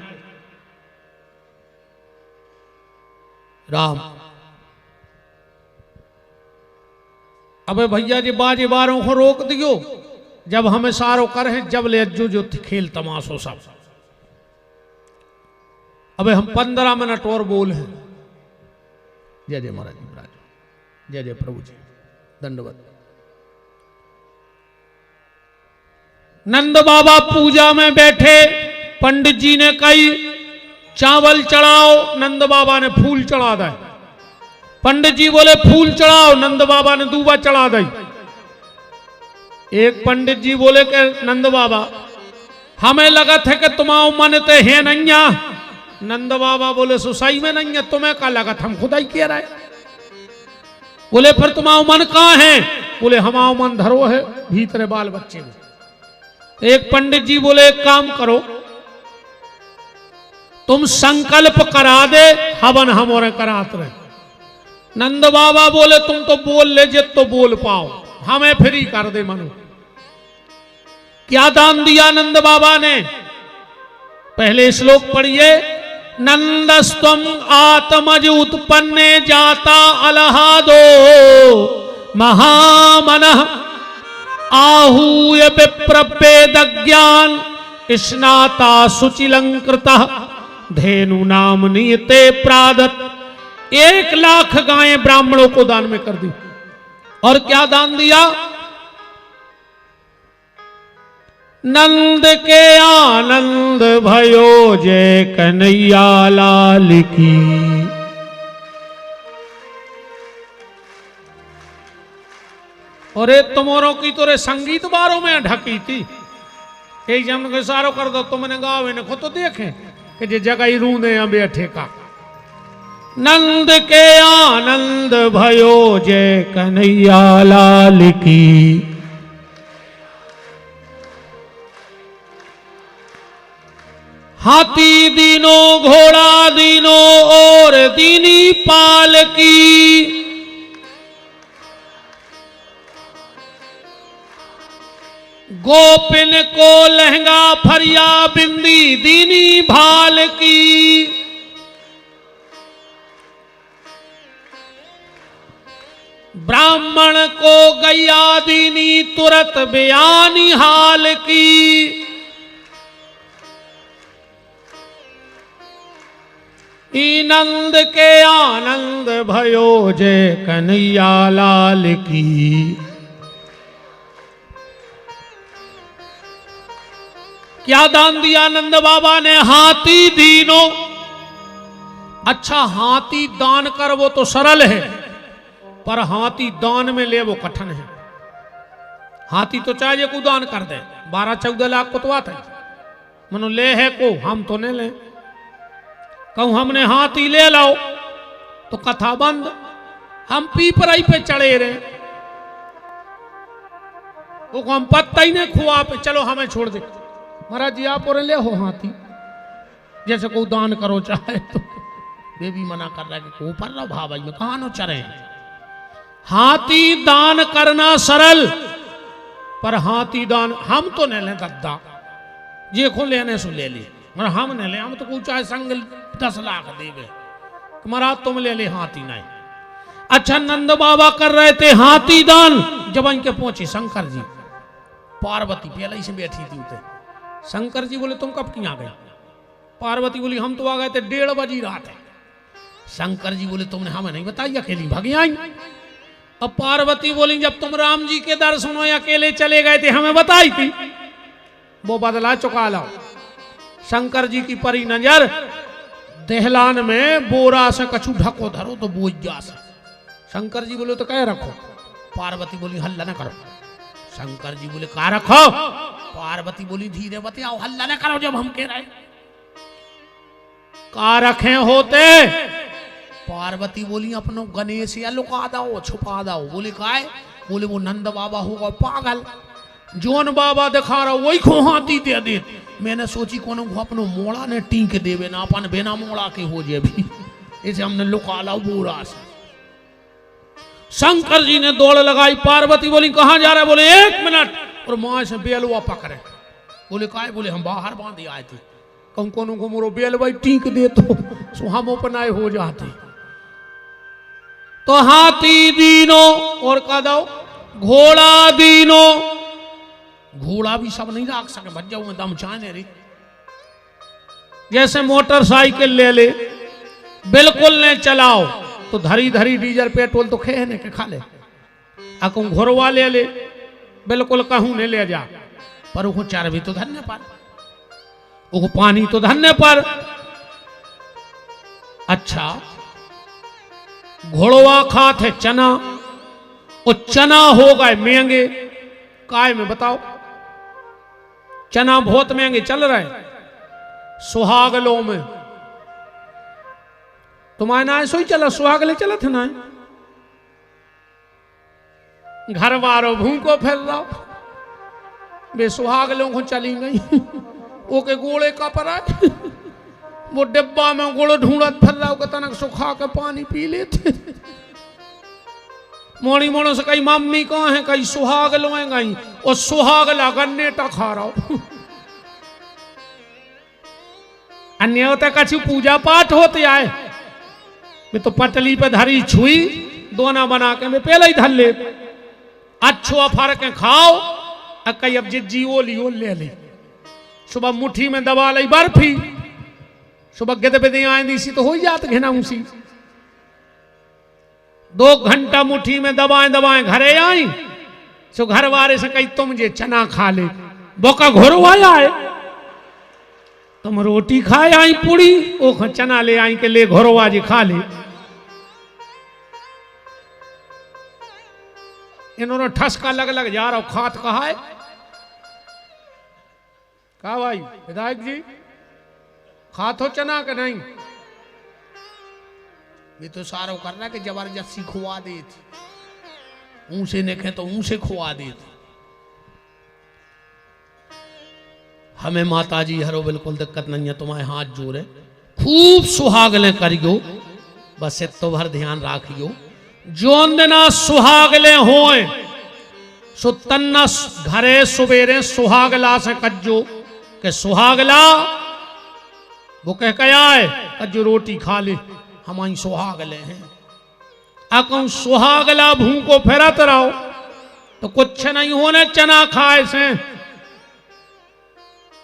राम, अबे भैया जी बाजे बारों को रोक दियो, जब हमें सारो कर है जब ले जो खेल तमाशो सब। अबे हम 15 मिनट और बोल हैं। जय जय महाराज जी महाराज, जय जय प्रभु जी, दंडवत। नंद बाबा पूजा में बैठे, पंडित जी ने कही चावल चढ़ाओ, नंद बाबा ने फूल चढ़ा दे। पंडित जी बोले फूल चढ़ाओ, नंद बाबा ने दूबा चढ़ा दी। एक पंडित जी बोले कि नंद बाबा हमें लगा था कि तुम्हारा मन ते है नैया। नंद बाबा बोले सुसाई में नहीं है, तुम्हें का लगा, हम खुदा ही कह रहे। बोले फिर तुम्हारा मन कहाँ है? बोले हमारा मन धरो है भीतर बाल बच्चे में। एक पंडित जी बोले एक काम करो, तुम संकल्प करा दे, हवन हम और कराते रहे। नंद बाबा बोले तुम तो बोल ले जित तो बोल पाओ, हमें फ्री कर दे मनु। क्या दान दिया नंद बाबा ने? पहले श्लोक पढ़िए। नंदस्तम आत्मज उत्पन्ने जाता अलहादो महामनः आहूय विप्रवेदज्ञान स्नाता शुचिलंकृतः धेनु नाम नियते प्रादत् 1,00,000 गायें ब्राह्मणों को दान में कर दी। और क्या दान दिया? नंद के आनंद भयो जय कन्हैया लाल की। और तुम्हारों की तोरे संगीत बारों में ढकी थी, एक जन को इशारो कर दो तुमने गावे ने खुद तो देखे कि जे जगह ही रूंदे या बैठे का। नंद के आनंद भयो जय कन्हैया लाल की। हाथी दीनो घोड़ा दीनो और दीनी पाल की। गोपिन को लहंगा फरिया बिंदी दीनी भाल की। ब्राह्मण को गैया दीनी तुरत बयानी हाल की। नंद के आनंद भयो जय कन्हैया लाल की। क्या दान दिया नंद बाबा ने? हाथी दीनो। अच्छा, हाथी दान कर वो तो सरल है, पर हाथी दान में ले वो कठिन है। हाथी तो चाहिए को दान कर दे, 12-14 लाख को तो आता है, मनो ले है को हम तो नहीं ले। कहूं हमने हाथी ले लाओ तो कथा बंद। हम पीपराई पे चढ़े रहे, वो को हम पत्ता ही नहीं खुआ पे, चलो हमें छोड़ दे। महाराज जी आप और ले हो हाथी, जैसे को दान करो चाहे तो। वे भी मना कर रहा है कि ऊपर रहो भाई में कहां नो चरे। हाथी दान करना सरल, पर हाथी दान हम तो नहीं ले दद्दा, जे को लेने सो ले ली, मगर हम नहीं ले। हम तो को चाहे संग 10 लाख देवे, महाराज तुम ले ले हाथी नहीं। अच्छा, नंद बाबा कर रहे थे हाथी दान। जब इनके पहुंचे शंकर जी, पार्वती पहले ही से बैठी थी उते। शंकर जी बोले तुम कब की आ गए? पार्वती बोली हम तो आ गए थे 1:30 बजे रात है। शंकर जी बोले तुमने हमें नहीं बताई, अकेली भागी आई। अब पार्वती बोली जब तुम राम जी के दर्शन में अकेले चले गए थे हमें बताई थी, वो बदला चुका लाओ। शंकर जी की परी नजर दहलान में बोरा से कछु ढको धरो तो बोझ जा से। शंकर जी बोले तो कह रखो। पार्वती बोली हल्ला न करो। शंकर जी बोले कहा रखो। पार्वती बोली धीरे बताओ, हल्ला न करो जब हम कह रहे। कहा रखे होते? पार्वती बोली अपनो गणेश या लुका दो, छुपा दो। बोले काय? बोले वो नंद बाबा होगा पागल, जोन बाबा दिखा रहा वही को हाथी दे दे। मैंने सोची को अपनो मोड़ा ने टीक देवे ना, अपन बिना मोड़ा के हो जाए भी, इसे हमने लुका ला बोरा से। शंकर जी ने दौड़ लगाई। पार्वती बोली कहां जा रहा है? बोले 1 मिनट। और मां से बेलवा पकड़े। बोले काय? बोले हम बाहर बांधे आए थे। कहूं कोनो को मोरो बेलवा टीक दे तो हम अपनाए हो जाते। तो हाथी दीनो और का दो घोड़ा दीनो। घोड़ा भी सब नहीं रख सके, भज जाऊं दम चाहने रे। जैसे मोटरसाइकिल ले ले, बिल्कुल नहीं चलाओ तो धरी धरी डीजल पेट्रोल तो खेने के खा ले। अकू घोरवा ले ले, बिल्कुल कहूं ने ले जा, पर वो चर्बी तो धन्य पर, वो पानी तो धन्य पर। अच्छा, घोड़वा खाते चना, वो चना हो गए महंगे। काय में बताओ? चना बहुत महंगे चल रहे सुहागलों में। तुम्हारे ना ऐसा ही चला, सुहागले चला थे ना। घर वालों भूखो फिर रहा, बे सुहागलों को चली गई। ओके गोले का पर आए, वो डिब्बा में गोड़ो ढूंढत फिर रहा, के तनक सुखा के पानी पी लेते। मोड़ी मोड़ो से कई मम्मी कहाँ है, कई सुहाग लोए गई, और सुहाग लगने टखा रहा। अन्य होता कछु पूजा पाठ होते आए, मैं तो पटली पे धरी छुई दोना बना के मैं पहले ही धर ले। अच्छो अफर के खाओ, कई अब जिज्जी ओली ओल ले ली। सुबह मुट्ठी में दबा ली बर्फी, सुबह गिद बिदे आए सी तो हो जात घिना उसी। 2 घंटा मुट्ठी में दबाएं दबाएं घरे आई, सो घर वाले से कही तुम जे चना खा ले, बोका घोरो आया है, तुम रोटी खाए आई पूरी, ओ चना ले आई के ले घोरो आज खा ले। इन्होंने ठसका लग लग जा रहा, खात कहा है, कहा भाई विधायक जी खात हो चना का नहीं, ये तो सारो कर रहा कि जबरदस्ती खुआ दे थी, मुंह से देखे तो मुंह से खुआ दे थी। हमें माता जी हरो बिल्कुल दिक्कत नहीं है, तुम्हारे हाथ जोड़े खूब सुहागले करियो, बस तो भर ध्यान राखियो, जोन दिना सुहागले होए सो तन्ना घरे सुबेरे सुहागला से कज्जो के सुहागला वो कह कया है कज्जो रोटी खा ले, हमारी सुहागले हैं। अकौ सुहागला भूं को फेरत रहो तो कुछ नहीं होने, चना खाए से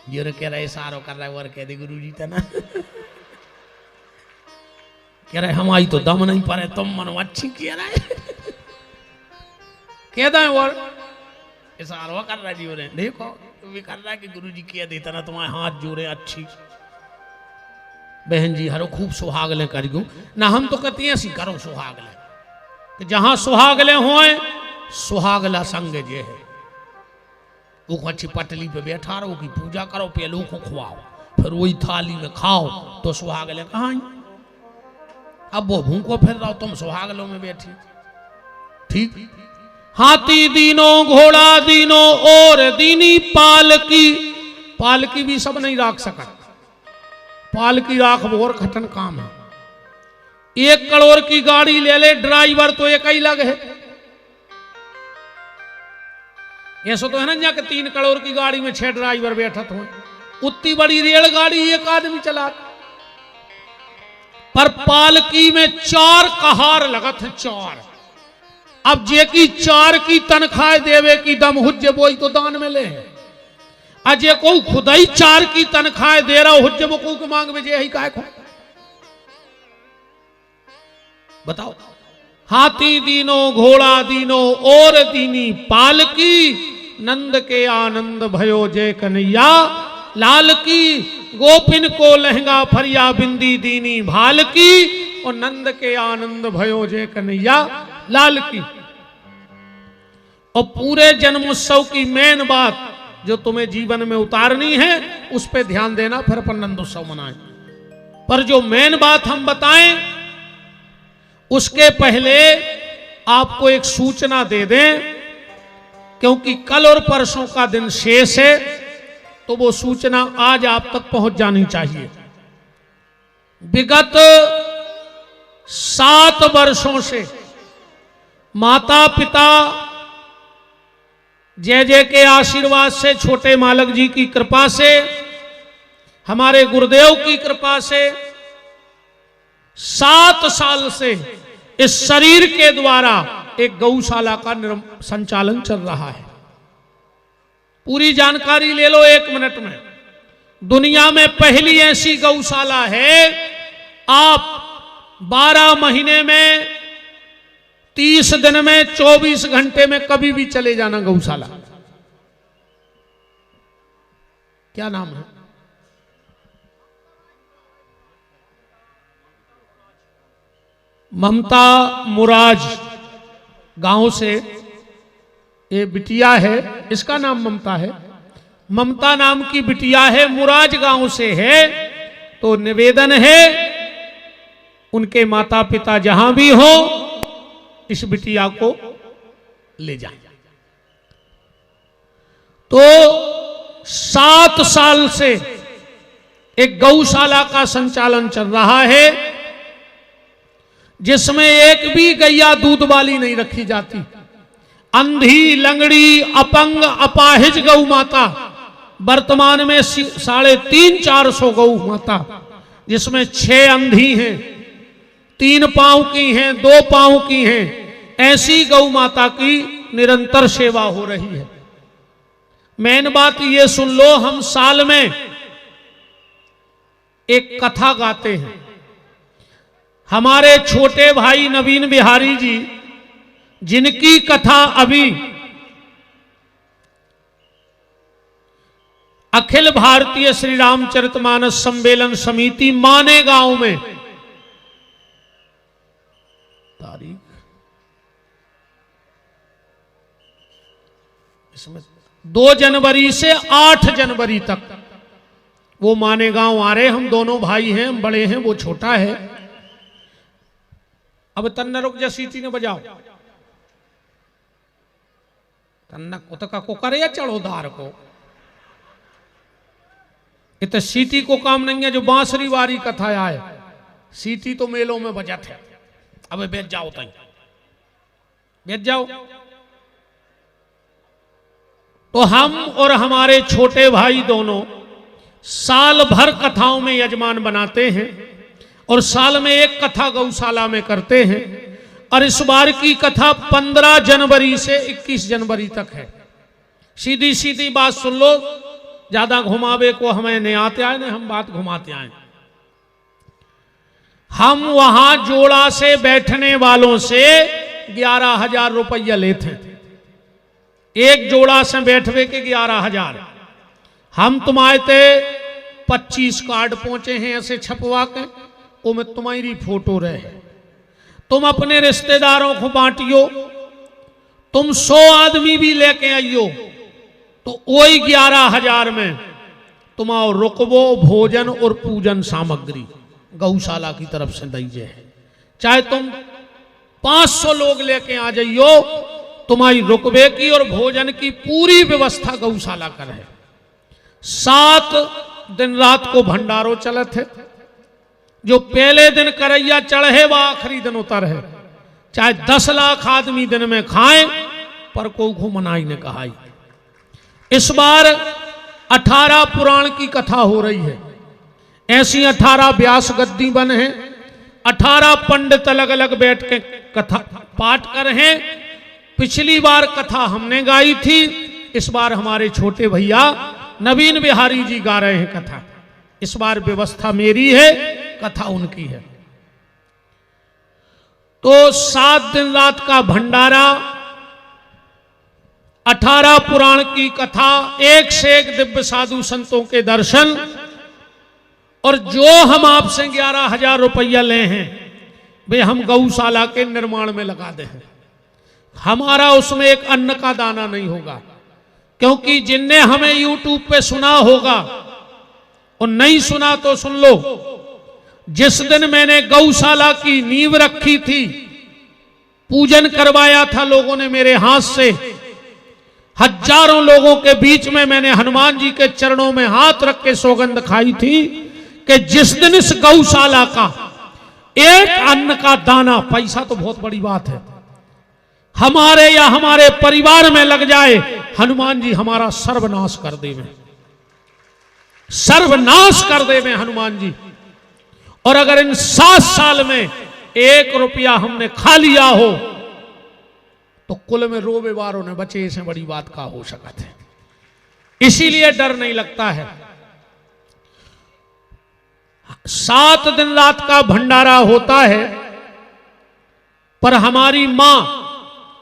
ये कह रहे सारो कर रहा है, और कह दे गुरु जी तना कह रहे हमारी तो दम नहीं पड़े, तुम मनो अच्छी कह रहा है, कह दे और इशारा कर रहा जी, उन्हें देखो भी कर रहा है कि गुरु जी कह देता ना तुम्हारे हाथ जोड़े अच्छी। बहन जी हरो खूब सुहागले करियो ना, हम तो कहती हैं ऐसी करो सुहागले, कि जहां सुहागले होए सुहागला संग जे है वो अच्छी पटली पे बैठा रहो की पूजा करो, पहले को खुआओ, फिर वही थाली में खाओ, तो सुहागले कहाँ? अब वो भूखो फिर रहो, तुम सुहागलों में बैठी। ठीक, हाथी दीनो घोड़ा दीनो और दीनी पालकी, पालकी भी सब नहीं राख सका, पालकी राख और खटन काम है। 1 करोड़ की गाड़ी ले ले, ड्राइवर तो एक ही लग है, ऐसा तो है ना जाके 3 करोड़ की गाड़ी में 6 ड्राइवर बैठत हो, उतनी बड़ी रेलगाड़ी एक आदमी चला, पर पालकी में 4 कहार लगत है, 4। अब जे की 4 की तनख्वाह देवे की दम हुज्जे बोई तो दान में ले, अजय को खुद ही 4 की तनख्वाह दे रहा हुज्जे वो को मांग में जे ही काय को बताओ। हाथी दीनो घोड़ा दीनो और दीनी पालकी, नंद के आनंद भयो जय कन्हैया लाल की, गोपिन को लहंगा फरिया बिंदी दीनी भाल की, और नंद के आनंद भयो जय कन्हैया लाल की। और पूरे जन्मोत्सव की मेन बात जो तुम्हें जीवन में उतारनी है उस पे ध्यान देना, फिर अपन नंदोत्सव मनाएं। पर जो मेन बात हम बताएं उसके पहले आपको एक सूचना दे दें, क्योंकि कल और परसों का दिन शेष है, तो वो सूचना आज आप तक पहुंच जानी चाहिए। विगत 7 वर्षों से माता पिता जय जय के आशीर्वाद से, छोटे मालक जी की कृपा से, हमारे गुरुदेव की कृपा से 7 साल से इस शरीर के द्वारा एक गौशाला का संचालन चल रहा है। पूरी जानकारी ले लो 1 मिनट में। दुनिया में पहली ऐसी गौशाला है, आप 12 महीने में 30 दिन में 24 घंटे में कभी भी चले जाना गौशाला। क्या नाम है? ममता मुराज गांव से ये बिटिया है, इसका नाम ममता है, ममता नाम की बिटिया है, मुराज गांव से है। तो निवेदन है उनके माता पिता जहां भी हो इस बिटिया को ले जाए। तो 7 साल से एक गौशाला का संचालन चल रहा है, जिसमें एक भी गैया दूध वाली नहीं रखी जाती। अंधी, लंगड़ी, अपंग, अपाहिज गौ माता, वर्तमान में 350-400 गौ माता, जिसमें 6 अंधी हैं, 3 पांव की हैं, 2 पांव की हैं, ऐसी गौ माता की निरंतर सेवा हो रही है। मेन बात ये सुन लो, हम साल में एक कथा गाते हैं। हमारे छोटे भाई नवीन बिहारी जी, जिनकी कथा अभी अखिल भारतीय श्री रामचरितमानस सम्मेलन समिति माने गांव में तारीख इसमें 2 जनवरी से 8 जनवरी तक वो माने गांव आ रहे। हम दोनों भाई हैं, हम बड़े हैं, वो छोटा है। अब तन्ना रुक जा, सीटी ने बजाओ। तन्ना कुतका को करे या चढ़ोदार को, इत सीटी को काम नहीं है। जो बांसुरी वारी कथा आए, सीटी तो मेलों में बजत है। अब बैठ जाओ, तई बैठ जाओ। तो हम और हमारे छोटे भाई दोनों साल भर कथाओं में यजमान बनाते हैं और साल में एक कथा गौशाला में करते हैं। और इस बार की कथा 15 जनवरी से 21 जनवरी तक है। सीधी सीधी बात सुन लो, ज्यादा घुमावे को हमें नहीं आते आए, हम बात घुमाते आए। हम वहां जोड़ा से बैठने वालों से 11,000 रुपया लेते हैं। एक जोड़ा से बैठवे के 11,000। हम तुम्हारे ते 25 कार्ड पहुंचे हैं ऐसे छपवा के, वो में तुम्हारी फोटो रहे। तुम अपने रिश्तेदारों को बांटियो, तुम 100 आदमी भी लेके आइयो, तो वही 11,000 में तुम्हारा रुकबो, भोजन और पूजन सामग्री गौशाला की तरफ से दीजिए है। चाहे तुम 500 लोग लेके आ जाइयो, तुम्हारी रुकबे की और भोजन की पूरी व्यवस्था गौशाला कर है। 7 दिन रात को भंडारो चलत है। जो पहले दिन करैया चढ़े वह आखिरी दिन उतर है। चाहे 10 लाख आदमी दिन में खाएं, पर को मनाई ने कहा। इस बार 18 पुराण की कथा हो रही है। ऐसी 18 व्यास गद्दी बन है। 18 पंडित अलग अलग बैठ के कथा पाठ कर हैं। पिछली बार कथा हमने गाई थी, इस बार हमारे छोटे भैया नवीन बिहारी जी गा रहे हैं कथा। इस बार व्यवस्था मेरी है, कथा उनकी है। तो 7 दिन रात का भंडारा, 18 पुराण की कथा, एक से एक दिव्य साधु संतों के दर्शन, और जो हम आपसे 11,000 रुपया ले हैं वे हम गौशाला के निर्माण में लगा दे हैं। हमारा उसमें एक अन्न का दाना नहीं होगा, क्योंकि जिनने हमें YouTube पे सुना होगा और नहीं सुना तो सुन लो। जिस दिन मैंने गौशाला की नींव रखी थी, पूजन करवाया था लोगों ने मेरे हाथ से, हजारों लोगों के बीच में मैंने हनुमान जी के चरणों में हाथ रख के सौगंध खाई थी कि जिस दिन इस गौशाला का एक अन्न का दाना, पैसा तो बहुत बड़ी बात है, हमारे या हमारे परिवार में लग जाए, हनुमान जी हमारा सर्वनाश कर देवे, सर्वनाश कर देवे हनुमान जी। और अगर इन 7 साल में 1 रुपया हमने खा लिया हो तो कुल में रोबे वारों ने बचे, इससे बड़ी बात का हो सकता है। इसीलिए डर नहीं लगता है। 7 दिन रात का भंडारा होता है, पर हमारी मां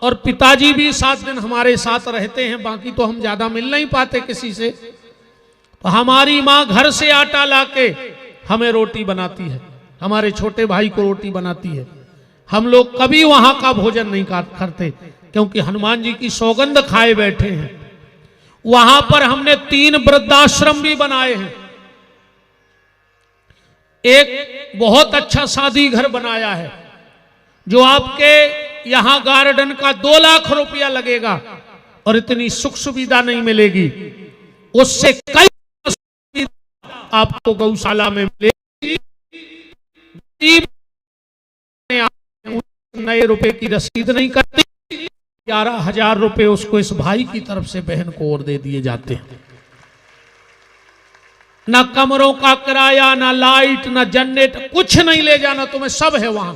और पिताजी भी 7 दिन हमारे साथ रहते हैं। बाकी तो हम ज्यादा मिल नहीं पाते किसी से। तो हमारी मां घर से आटा लाके हमें रोटी बनाती है, हमारे छोटे भाई को रोटी बनाती है। हम लोग कभी वहां का भोजन नहीं करते, क्योंकि हनुमान जी की सौगंध खाए बैठे हैं। वहां पर हमने 3 वृद्धाश्रम भी बनाए हैं। एक बहुत अच्छा शादी घर बनाया है, जो आपके यहां गार्डन का 2 लाख रुपया लगेगा और इतनी सुख सुविधा नहीं मिलेगी। उससे कई आपको गौशाला में मिलेगी। नए रुपए की रसीद नहीं करती, 11,000 रुपए उसको इस भाई की तरफ से बहन को और दे दिए जाते हैं। ना कमरों का किराया, ना लाइट, ना जनरेटर, कुछ नहीं ले जाना तुम्हें, सब है वहां।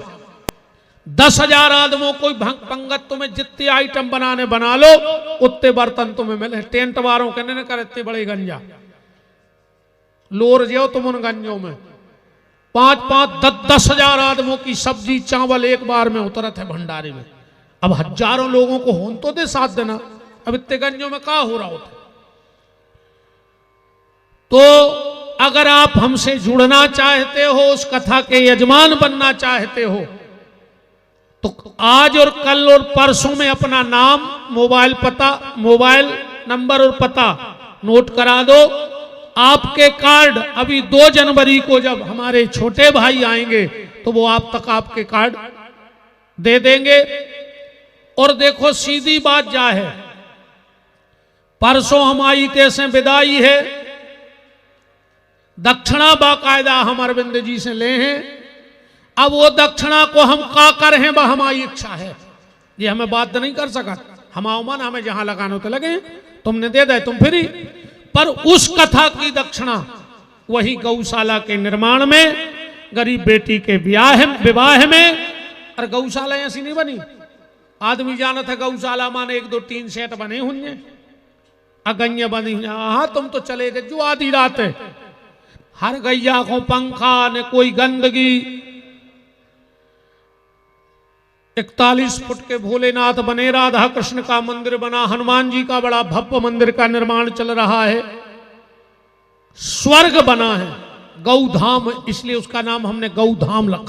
10,000 आदमों कोई पंगत तुम्हें जितने आइटम बनाने बना लो, उतने बर्तन तुम्हें मिले। टेंट वालों कहने कर इतने बड़े गंजा लोर जो तुम उन गंजों में 5-5, 10-10 हजार आदमों की सब्जी चावल एक बार में उतरत है भंडारे में। अब हजारों लोगों को होन तो दे साथ देना, अब इतने गंजों में क्या हो रहा होता। तो अगर आप हमसे जुड़ना चाहते हो, उस कथा के यजमान बनना चाहते हो, तो आज और कल और परसों में अपना नाम, मोबाइल पता, मोबाइल नंबर और पता नोट करा दो। आपके कार्ड अभी 2 जनवरी को जब हमारे छोटे भाई आएंगे तो वो आप तक आपके कार्ड दे देंगे। और देखो सीधी बात जा है, परसों हमारी कैसे विदाई है, दक्षिणा बाकायदा हम अरविंद जी से ले हैं। अब वो दक्षिणा को हम का कर हैं, वह हमारी इच्छा है, ये हमें बात नहीं कर सका। हम मन हमें जहां लगाने तो लगे, तुमने दे दे तुम फ्री। पर उस कथा की दक्षिणा वही गौशाला के निर्माण में, गरीब बेटी के विवाह में। और गौशाला ऐसी नहीं बनी, आदमी जाना था गौशाला माने 1 2 3 सेट बने होंगे, अगैया बनी हुई। हाँ तुम तो चले गए जो आधी रात है, हर गैया को पंखा न कोई गंदगी। 41 फुट के भोलेनाथ बने, राधा कृष्ण का मंदिर बना, हनुमान जी का बड़ा भव्य मंदिर का निर्माण चल रहा है, स्वर्ग बना है, गौधाम, इसलिए उसका नाम हमने गौधाम रखा।